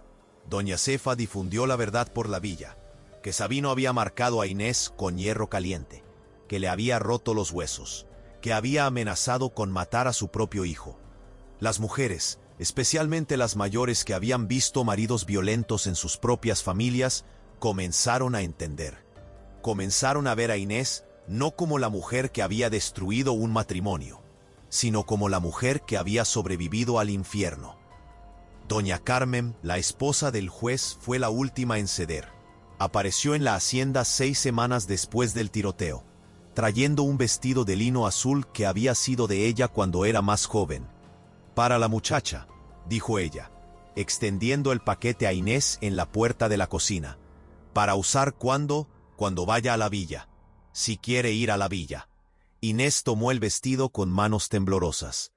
Doña Cefa difundió la verdad por la villa, que Sabino había marcado a Inés con hierro caliente, que le había roto los huesos, que había amenazado con matar a su propio hijo. Las mujeres, especialmente las mayores que habían visto maridos violentos en sus propias familias, comenzaron a entender. Comenzaron a ver a Inés no como la mujer que había destruido un matrimonio, sino como la mujer que había sobrevivido al infierno. Doña Carmen, la esposa del juez, fue la última en ceder. Apareció en la hacienda 6 semanas después del tiroteo, trayendo un vestido de lino azul que había sido de ella cuando era más joven. «Para la muchacha», dijo ella, extendiendo el paquete a Inés en la puerta de la cocina, «para usar cuando vaya a la villa, si quiere ir a la villa». Inés tomó el vestido con manos temblorosas.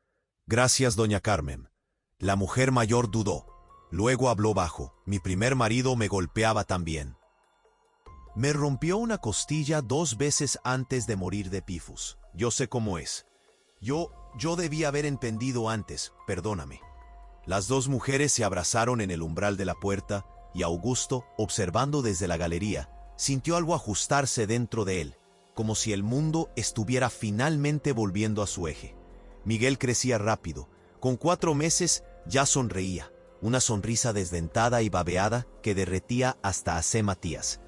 «Gracias, doña Carmen». La mujer mayor dudó. Luego habló bajo. «Mi primer marido me golpeaba también. Me rompió una costilla 2 veces antes de morir de tifus. Yo sé cómo es. Yo debí haber entendido antes, perdóname». Las 2 mujeres se abrazaron en el umbral de la puerta y Augusto, observando desde la galería, sintió algo ajustarse dentro de él, como si el mundo estuviera finalmente volviendo a su eje. Miguel crecía rápido. Con 4 meses ya sonreía, una sonrisa desdentada y babeada que derretía hasta a C. Matías.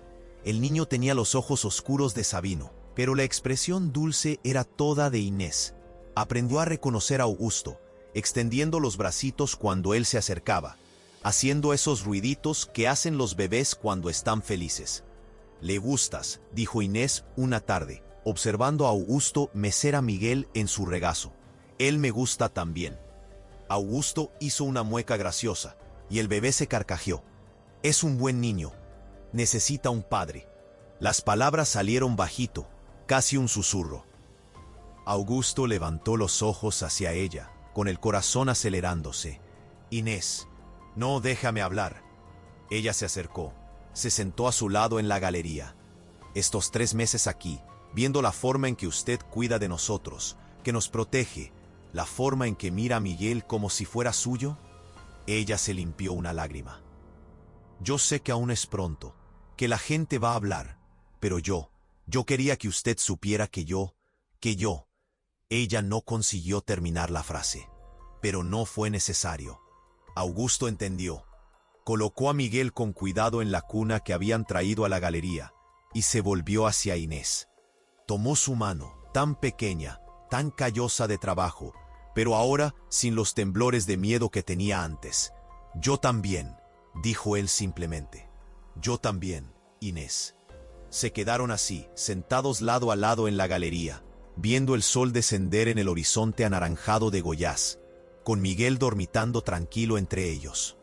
El niño tenía los ojos oscuros de Sabino, pero la expresión dulce era toda de Inés. Aprendió a reconocer a Augusto, extendiendo los bracitos cuando él se acercaba, haciendo esos ruiditos que hacen los bebés cuando están felices. «Le gustas», dijo Inés una tarde, observando a Augusto mecer a Miguel en su regazo. «Él me gusta también». Augusto hizo una mueca graciosa, y el bebé se carcajeó. «Es un buen niño. Necesita un padre». Las palabras salieron bajito, casi un susurro. Augusto levantó los ojos hacia ella, con el corazón acelerándose. «Inés, no, déjame hablar». Ella se acercó, se sentó a su lado en la galería. «Estos 3 meses aquí, viendo la forma en que usted cuida de nosotros, que nos protege, la forma en que mira a Miguel como si fuera suyo». Ella se limpió una lágrima. «Yo sé que aún es pronto, que la gente va a hablar. Pero yo quería que usted supiera que yo... Ella no consiguió terminar la frase. Pero no fue necesario. Augusto entendió. Colocó a Miguel con cuidado en la cuna que habían traído a la galería y se volvió hacia Inés. Tomó su mano, tan pequeña, tan callosa de trabajo, pero ahora sin los temblores de miedo que tenía antes. «Yo también», dijo él simplemente. «Yo también, Inés». Se quedaron así, sentados lado a lado en la galería, viendo el sol descender en el horizonte anaranjado de Goiás, con Miguel dormitando tranquilo entre ellos.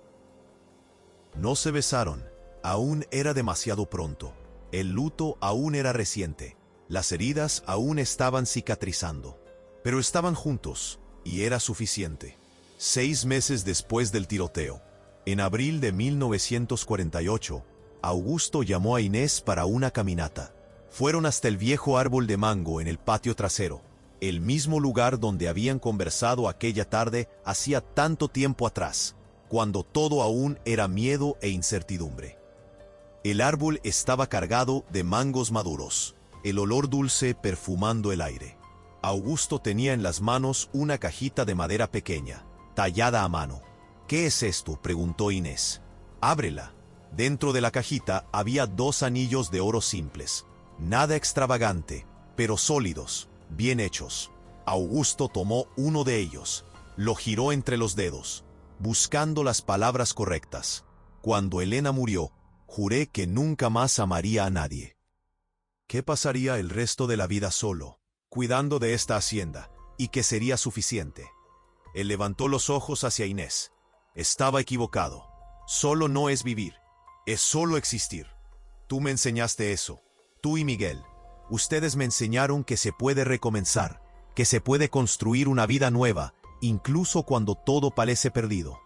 No se besaron, aún era demasiado pronto. El luto aún era reciente, las heridas aún estaban cicatrizando. Pero estaban juntos, y era suficiente. 6 meses después del tiroteo, en abril de 1948, Augusto llamó a Inés para una caminata. Fueron hasta el viejo árbol de mango en el patio trasero, el mismo lugar donde habían conversado aquella tarde hacía tanto tiempo atrás, cuando todo aún era miedo e incertidumbre. El árbol estaba cargado de mangos maduros, el olor dulce perfumando el aire. Augusto tenía en las manos una cajita de madera pequeña, tallada a mano. «¿Qué es esto?», preguntó Inés. «Ábrela». Dentro de la cajita había 2 anillos de oro simples, nada extravagante, pero sólidos, bien hechos. Augusto tomó uno de ellos, lo giró entre los dedos, buscando las palabras correctas. «Cuando Elena murió, juré que nunca más amaría a nadie. Que pasaría el resto de la vida solo, cuidando de esta hacienda, y que sería suficiente». Él levantó los ojos hacia Inés. «Estaba equivocado. Solo no es vivir, es solo existir. Tú me enseñaste eso, tú y Miguel. Ustedes me enseñaron que se puede recomenzar, que se puede construir una vida nueva, incluso cuando todo parece perdido».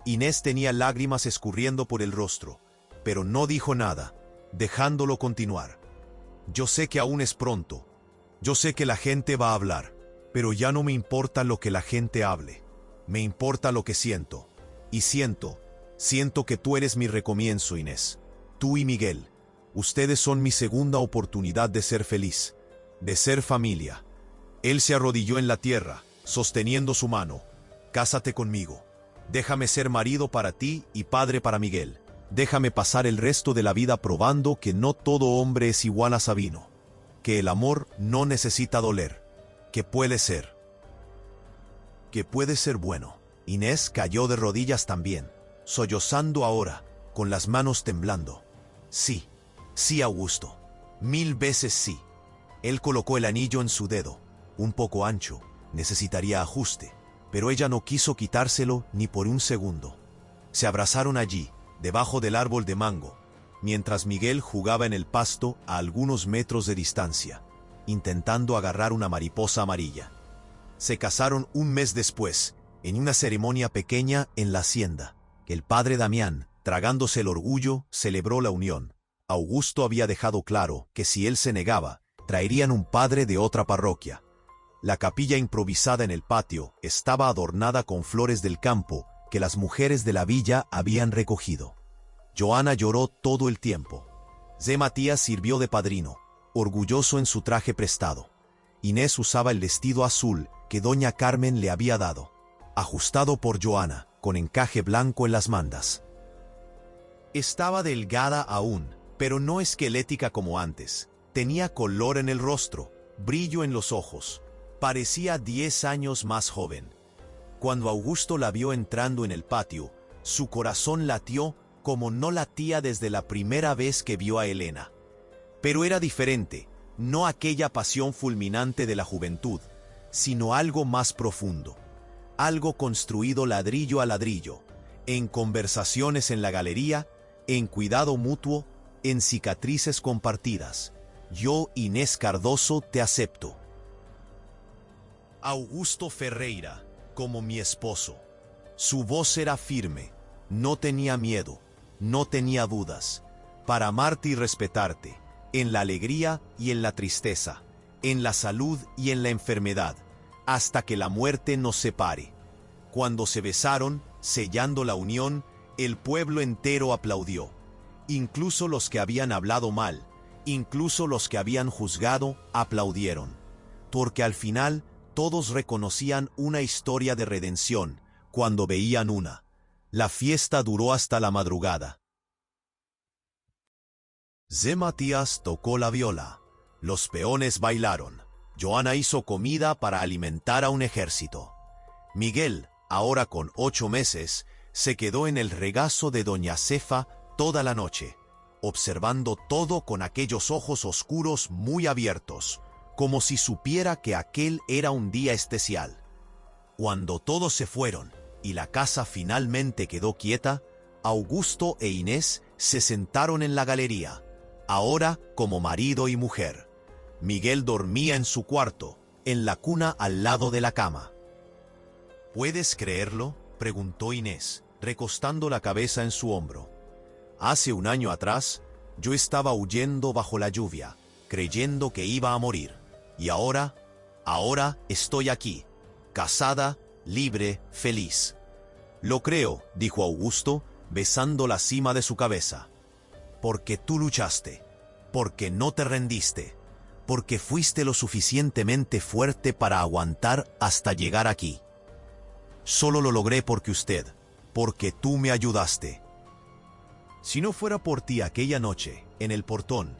Inés tenía lágrimas escurriendo por el rostro, pero no dijo nada, dejándolo continuar. «Yo sé que aún es pronto. Yo sé que la gente va a hablar, pero ya no me importa lo que la gente hable. Me importa lo que siento. Y siento que tú eres mi recomienzo, Inés. Tú y Miguel. Ustedes son mi segunda oportunidad de ser feliz, de ser familia». Él se arrodilló en la tierra, sosteniendo su mano. «Cásate conmigo. Déjame ser marido para ti y padre para Miguel. Déjame pasar el resto de la vida probando que no todo hombre es igual a Sabino. Que el amor no necesita doler. Que puede ser bueno». Inés cayó de rodillas también, sollozando ahora, con las manos temblando. «Sí, sí, Augusto. 1000 veces sí». Él colocó el anillo en su dedo, un poco ancho, necesitaría ajuste, pero ella no quiso quitárselo ni por un segundo. Se abrazaron allí, debajo del árbol de mango, mientras Miguel jugaba en el pasto a algunos metros de distancia, intentando agarrar una mariposa amarilla. Se casaron un mes después, en una ceremonia pequeña en la hacienda. El padre Damián, tragándose el orgullo, celebró la unión. Augusto había dejado claro que si él se negaba, traerían un padre de otra parroquia. La capilla improvisada en el patio estaba adornada con flores del campo que las mujeres de la villa habían recogido. Joana lloró todo el tiempo. Zé Matías sirvió de padrino, orgulloso en su traje prestado. Inés usaba el vestido azul que doña Carmen le había dado, ajustado por Joana, con encaje blanco en las mandas. Estaba delgada aún, pero no esquelética como antes. Tenía color en el rostro, brillo en los ojos. Parecía 10 años más joven. Cuando Augusto la vio entrando en el patio, su corazón latió como no latía desde la primera vez que vio a Elena. Pero era diferente, no aquella pasión fulminante de la juventud, sino algo más profundo. Algo construido ladrillo a ladrillo, en conversaciones en la galería, en cuidado mutuo, en cicatrices compartidas. Yo, Inés Cardoso, te acepto. Augusto Ferreira, como mi esposo. Su voz era firme, no tenía miedo, no tenía dudas. Para amarte y respetarte, en la alegría y en la tristeza, en la salud y en la enfermedad, hasta que la muerte nos separe. Cuando se besaron, sellando la unión, el pueblo entero aplaudió. Incluso los que habían hablado mal, incluso los que habían juzgado, aplaudieron. Porque al final todos reconocían una historia de redención cuando veían una. La fiesta duró hasta la madrugada. Zé Matías tocó la viola. Los peones bailaron. Joana hizo comida para alimentar a un ejército. Miguel, ahora con 8 meses, se quedó en el regazo de doña Cefa toda la noche, observando todo con aquellos ojos oscuros muy abiertos, como si supiera que aquel era un día especial. Cuando todos se fueron y la casa finalmente quedó quieta, Augusto e Inés se sentaron en la galería, ahora como marido y mujer. Miguel dormía en su cuarto, en la cuna al lado de la cama. ¿Puedes creerlo?, preguntó Inés, recostando la cabeza en su hombro. Hace un año atrás, yo estaba huyendo bajo la lluvia, creyendo que iba a morir. Y ahora estoy aquí, casada, libre, feliz. Lo creo, dijo Augusto, besando la cima de su cabeza. Porque tú luchaste, porque no te rendiste, porque fuiste lo suficientemente fuerte para aguantar hasta llegar aquí. Solo lo logré porque tú me ayudaste. Si no fuera por ti aquella noche, en el portón,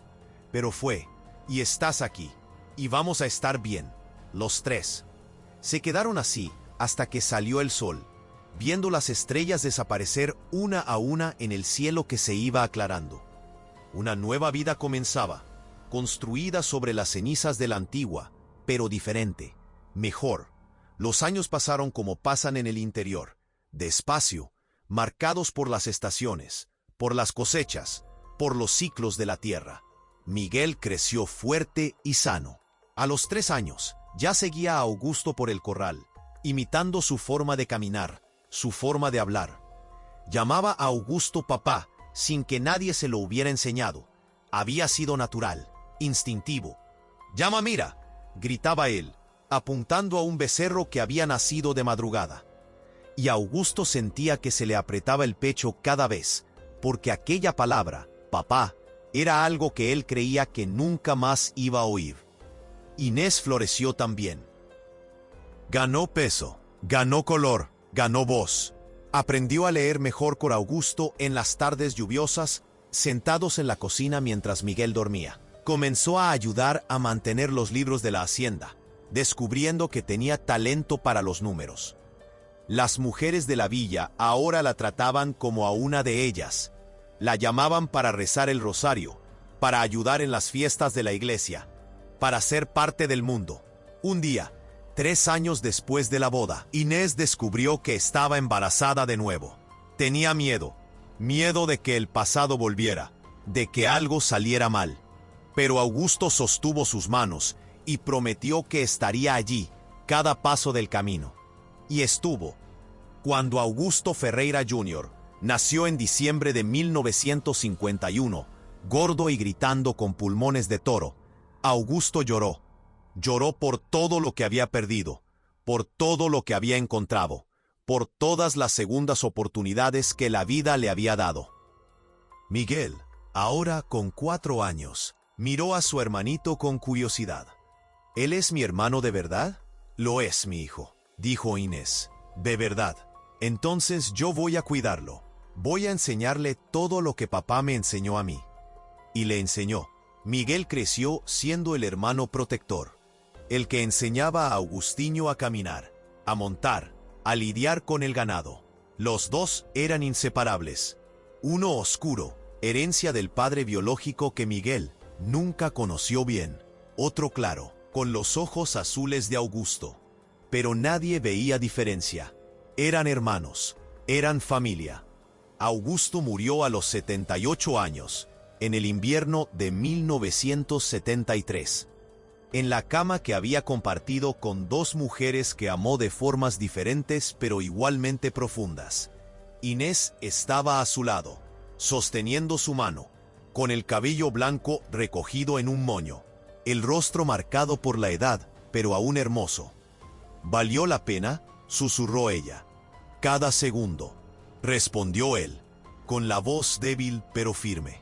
pero fue, y estás aquí, y vamos a estar bien, los tres. Se quedaron así hasta que salió el sol, viendo las estrellas desaparecer una a una en el cielo que se iba aclarando. Una nueva vida comenzaba, construida sobre las cenizas de la antigua, pero diferente, mejor. Los años pasaron como pasan en el interior, despacio, marcados por las estaciones, por las cosechas, por los ciclos de la tierra. Miguel creció fuerte y sano. A los 3 años, ya seguía a Augusto por el corral, imitando su forma de caminar, su forma de hablar. Llamaba a Augusto papá, sin que nadie se lo hubiera enseñado. Había sido natural, instintivo. «¡Llama, mira!», gritaba él, apuntando a un becerro que había nacido de madrugada. Y Augusto sentía que se le apretaba el pecho cada vez, porque aquella palabra, papá, era algo que él creía que nunca más iba a oír. Inés floreció también. Ganó peso, ganó color, ganó voz. Aprendió a leer mejor con Augusto en las tardes lluviosas, sentados en la cocina mientras Miguel dormía. Comenzó a ayudar a mantener los libros de la hacienda, descubriendo que tenía talento para los números. Las mujeres de la villa ahora la trataban como a una de ellas. La llamaban para rezar el rosario, para ayudar en las fiestas de la iglesia, para ser parte del mundo. Un día, 3 años después de la boda, Inés descubrió que estaba embarazada de nuevo. Tenía miedo de que el pasado volviera, de que algo saliera mal. Pero Augusto sostuvo sus manos y prometió que estaría allí, cada paso del camino. Y estuvo. Cuando Augusto Ferreira Jr. nació en diciembre de 1951, gordo y gritando con pulmones de toro, Augusto lloró. Lloró por todo lo que había perdido, por todo lo que había encontrado, por todas las segundas oportunidades que la vida le había dado. Miguel, ahora con 4 años, miró a su hermanito con curiosidad. ¿Él es mi hermano de verdad? Lo es, mi hijo, dijo Inés. De verdad. Entonces yo voy a cuidarlo. Voy a enseñarle todo lo que papá me enseñó a mí. Y le enseñó. Miguel creció siendo el hermano protector, el que enseñaba a Augustinho a caminar, a montar, a lidiar con el ganado. Los dos eran inseparables. Uno oscuro, herencia del padre biológico que Miguel nunca conoció bien. Otro claro, con los ojos azules de Augusto. Pero nadie veía diferencia. Eran hermanos, eran familia. Augusto murió a los 78 años, en el invierno de 1973. En la cama que había compartido con 2 mujeres que amó de formas diferentes pero igualmente profundas. Inés estaba a su lado, sosteniendo su mano, con el cabello blanco recogido en un moño, el rostro marcado por la edad, pero aún hermoso. «¿Valió la pena?», susurró ella. «Cada segundo», respondió él. con la voz débil pero firme.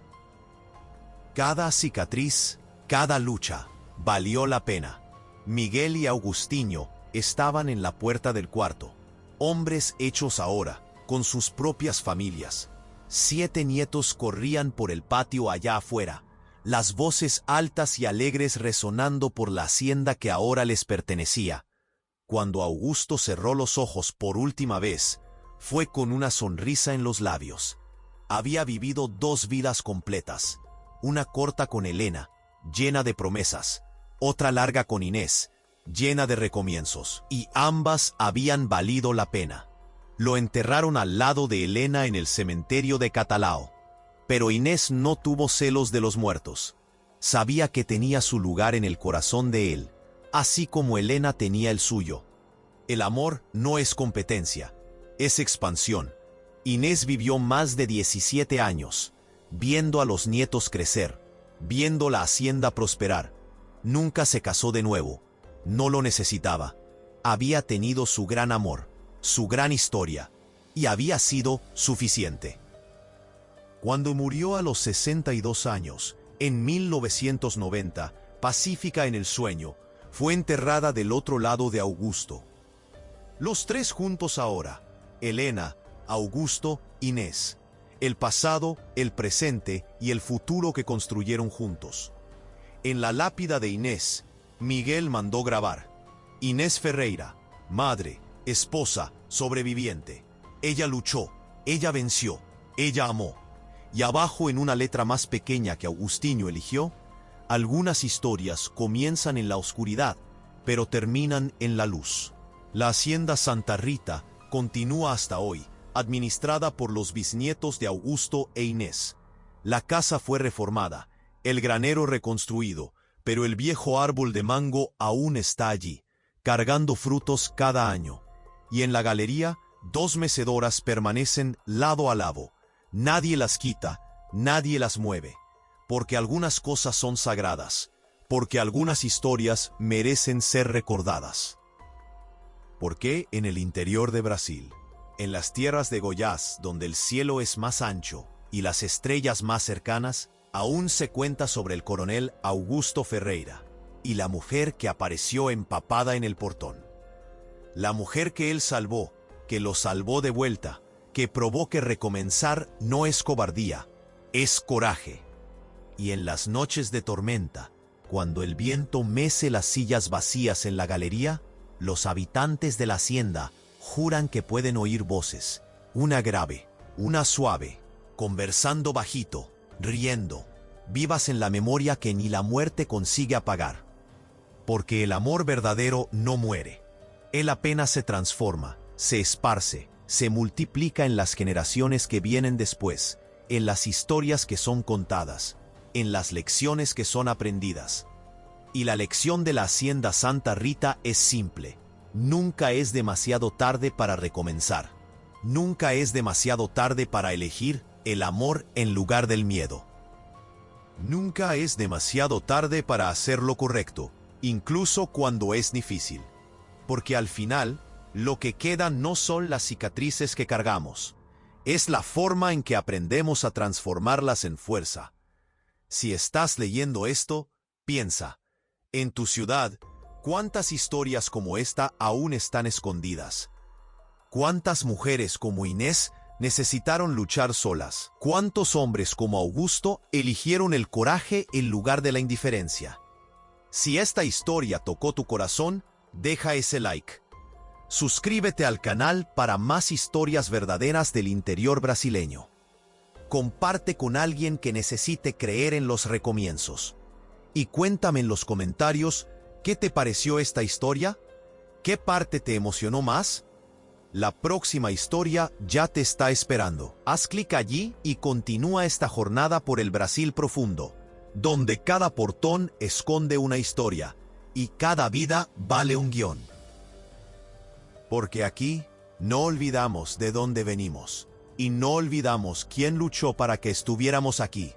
Cada cicatriz, cada lucha, valió la pena. Miguel y Agustinho estaban en la puerta del cuarto, hombres hechos ahora, con sus propias familias. 7 nietos corrían por el patio allá afuera, las voces altas y alegres resonando por la hacienda que ahora les pertenecía. Cuando Augusto cerró los ojos por última vez, fue con una sonrisa en los labios. Había vivido 2 vidas completas, una corta con Elena, llena de promesas, otra larga con Inés, llena de recomienzos, y ambas habían valido la pena. Lo enterraron al lado de Elena en el cementerio de Catalao. Pero Inés no tuvo celos de los muertos. Sabía que tenía su lugar en el corazón de él, así como Elena tenía el suyo. El amor no es competencia, es expansión. Inés vivió más de 17 años, viendo a los nietos crecer, viendo la hacienda prosperar. Nunca se casó de nuevo, no lo necesitaba. Había tenido su gran amor, su gran historia, y había sido suficiente. Cuando murió a los 62 años, en 1990, pacífica en el sueño, fue enterrada del otro lado de Augusto. Los 3 juntos ahora, Elena, Augusto, Inés. El pasado, el presente y el futuro que construyeron juntos. En la lápida de Inés, Miguel mandó grabar: Inés Ferreira, madre, esposa, sobreviviente. Ella luchó, ella venció, ella amó. Y abajo, en una letra más pequeña que Agustinho eligió, algunas historias comienzan en la oscuridad, pero terminan en la luz. La hacienda Santa Rita continúa hasta hoy, administrada por los bisnietos de Augusto e Inés. La casa fue reformada, el granero reconstruido, pero el viejo árbol de mango aún está allí, cargando frutos cada año. Y en la galería, 2 mecedoras permanecen lado a lado. Nadie las quita, nadie las mueve, porque algunas cosas son sagradas, porque algunas historias merecen ser recordadas. Porque en el interior de Brasil, en las tierras de Goiás, donde el cielo es más ancho y las estrellas más cercanas, aún se cuenta sobre el coronel Augusto Ferreira y la mujer que apareció empapada en el portón. La mujer que él salvó, que lo salvó de vuelta, que probó que recomenzar no es cobardía, es coraje. Y en las noches de tormenta, cuando el viento mece las sillas vacías en la galería, los habitantes de la hacienda juran que pueden oír voces, una grave, una suave, conversando bajito, riendo, vivas en la memoria que ni la muerte consigue apagar. Porque el amor verdadero no muere. Él apenas se transforma, se esparce, se multiplica en las generaciones que vienen después, en las historias que son contadas, en las lecciones que son aprendidas. Y la lección de la hacienda Santa Rita es simple: nunca es demasiado tarde para recomenzar. Nunca es demasiado tarde para elegir el amor en lugar del miedo. Nunca es demasiado tarde para hacer lo correcto, incluso cuando es difícil. Porque al final, lo que queda no son las cicatrices que cargamos, es la forma en que aprendemos a transformarlas en fuerza. Si estás leyendo esto, piensa, en tu ciudad, ¿cuántas historias como esta aún están escondidas? ¿Cuántas mujeres como Inés necesitaron luchar solas? ¿Cuántos hombres como Augusto eligieron el coraje en lugar de la indiferencia? Si esta historia tocó tu corazón, deja ese like. Suscríbete al canal para más historias verdaderas del interior brasileño. Comparte con alguien que necesite creer en los recomienzos. Y cuéntame en los comentarios, ¿qué te pareció esta historia? ¿Qué parte te emocionó más? La próxima historia ya te está esperando. Haz clic allí y continúa esta jornada por el Brasil profundo, donde cada portón esconde una historia y cada vida vale un guión. Porque aquí no olvidamos de dónde venimos y no olvidamos quién luchó para que estuviéramos aquí.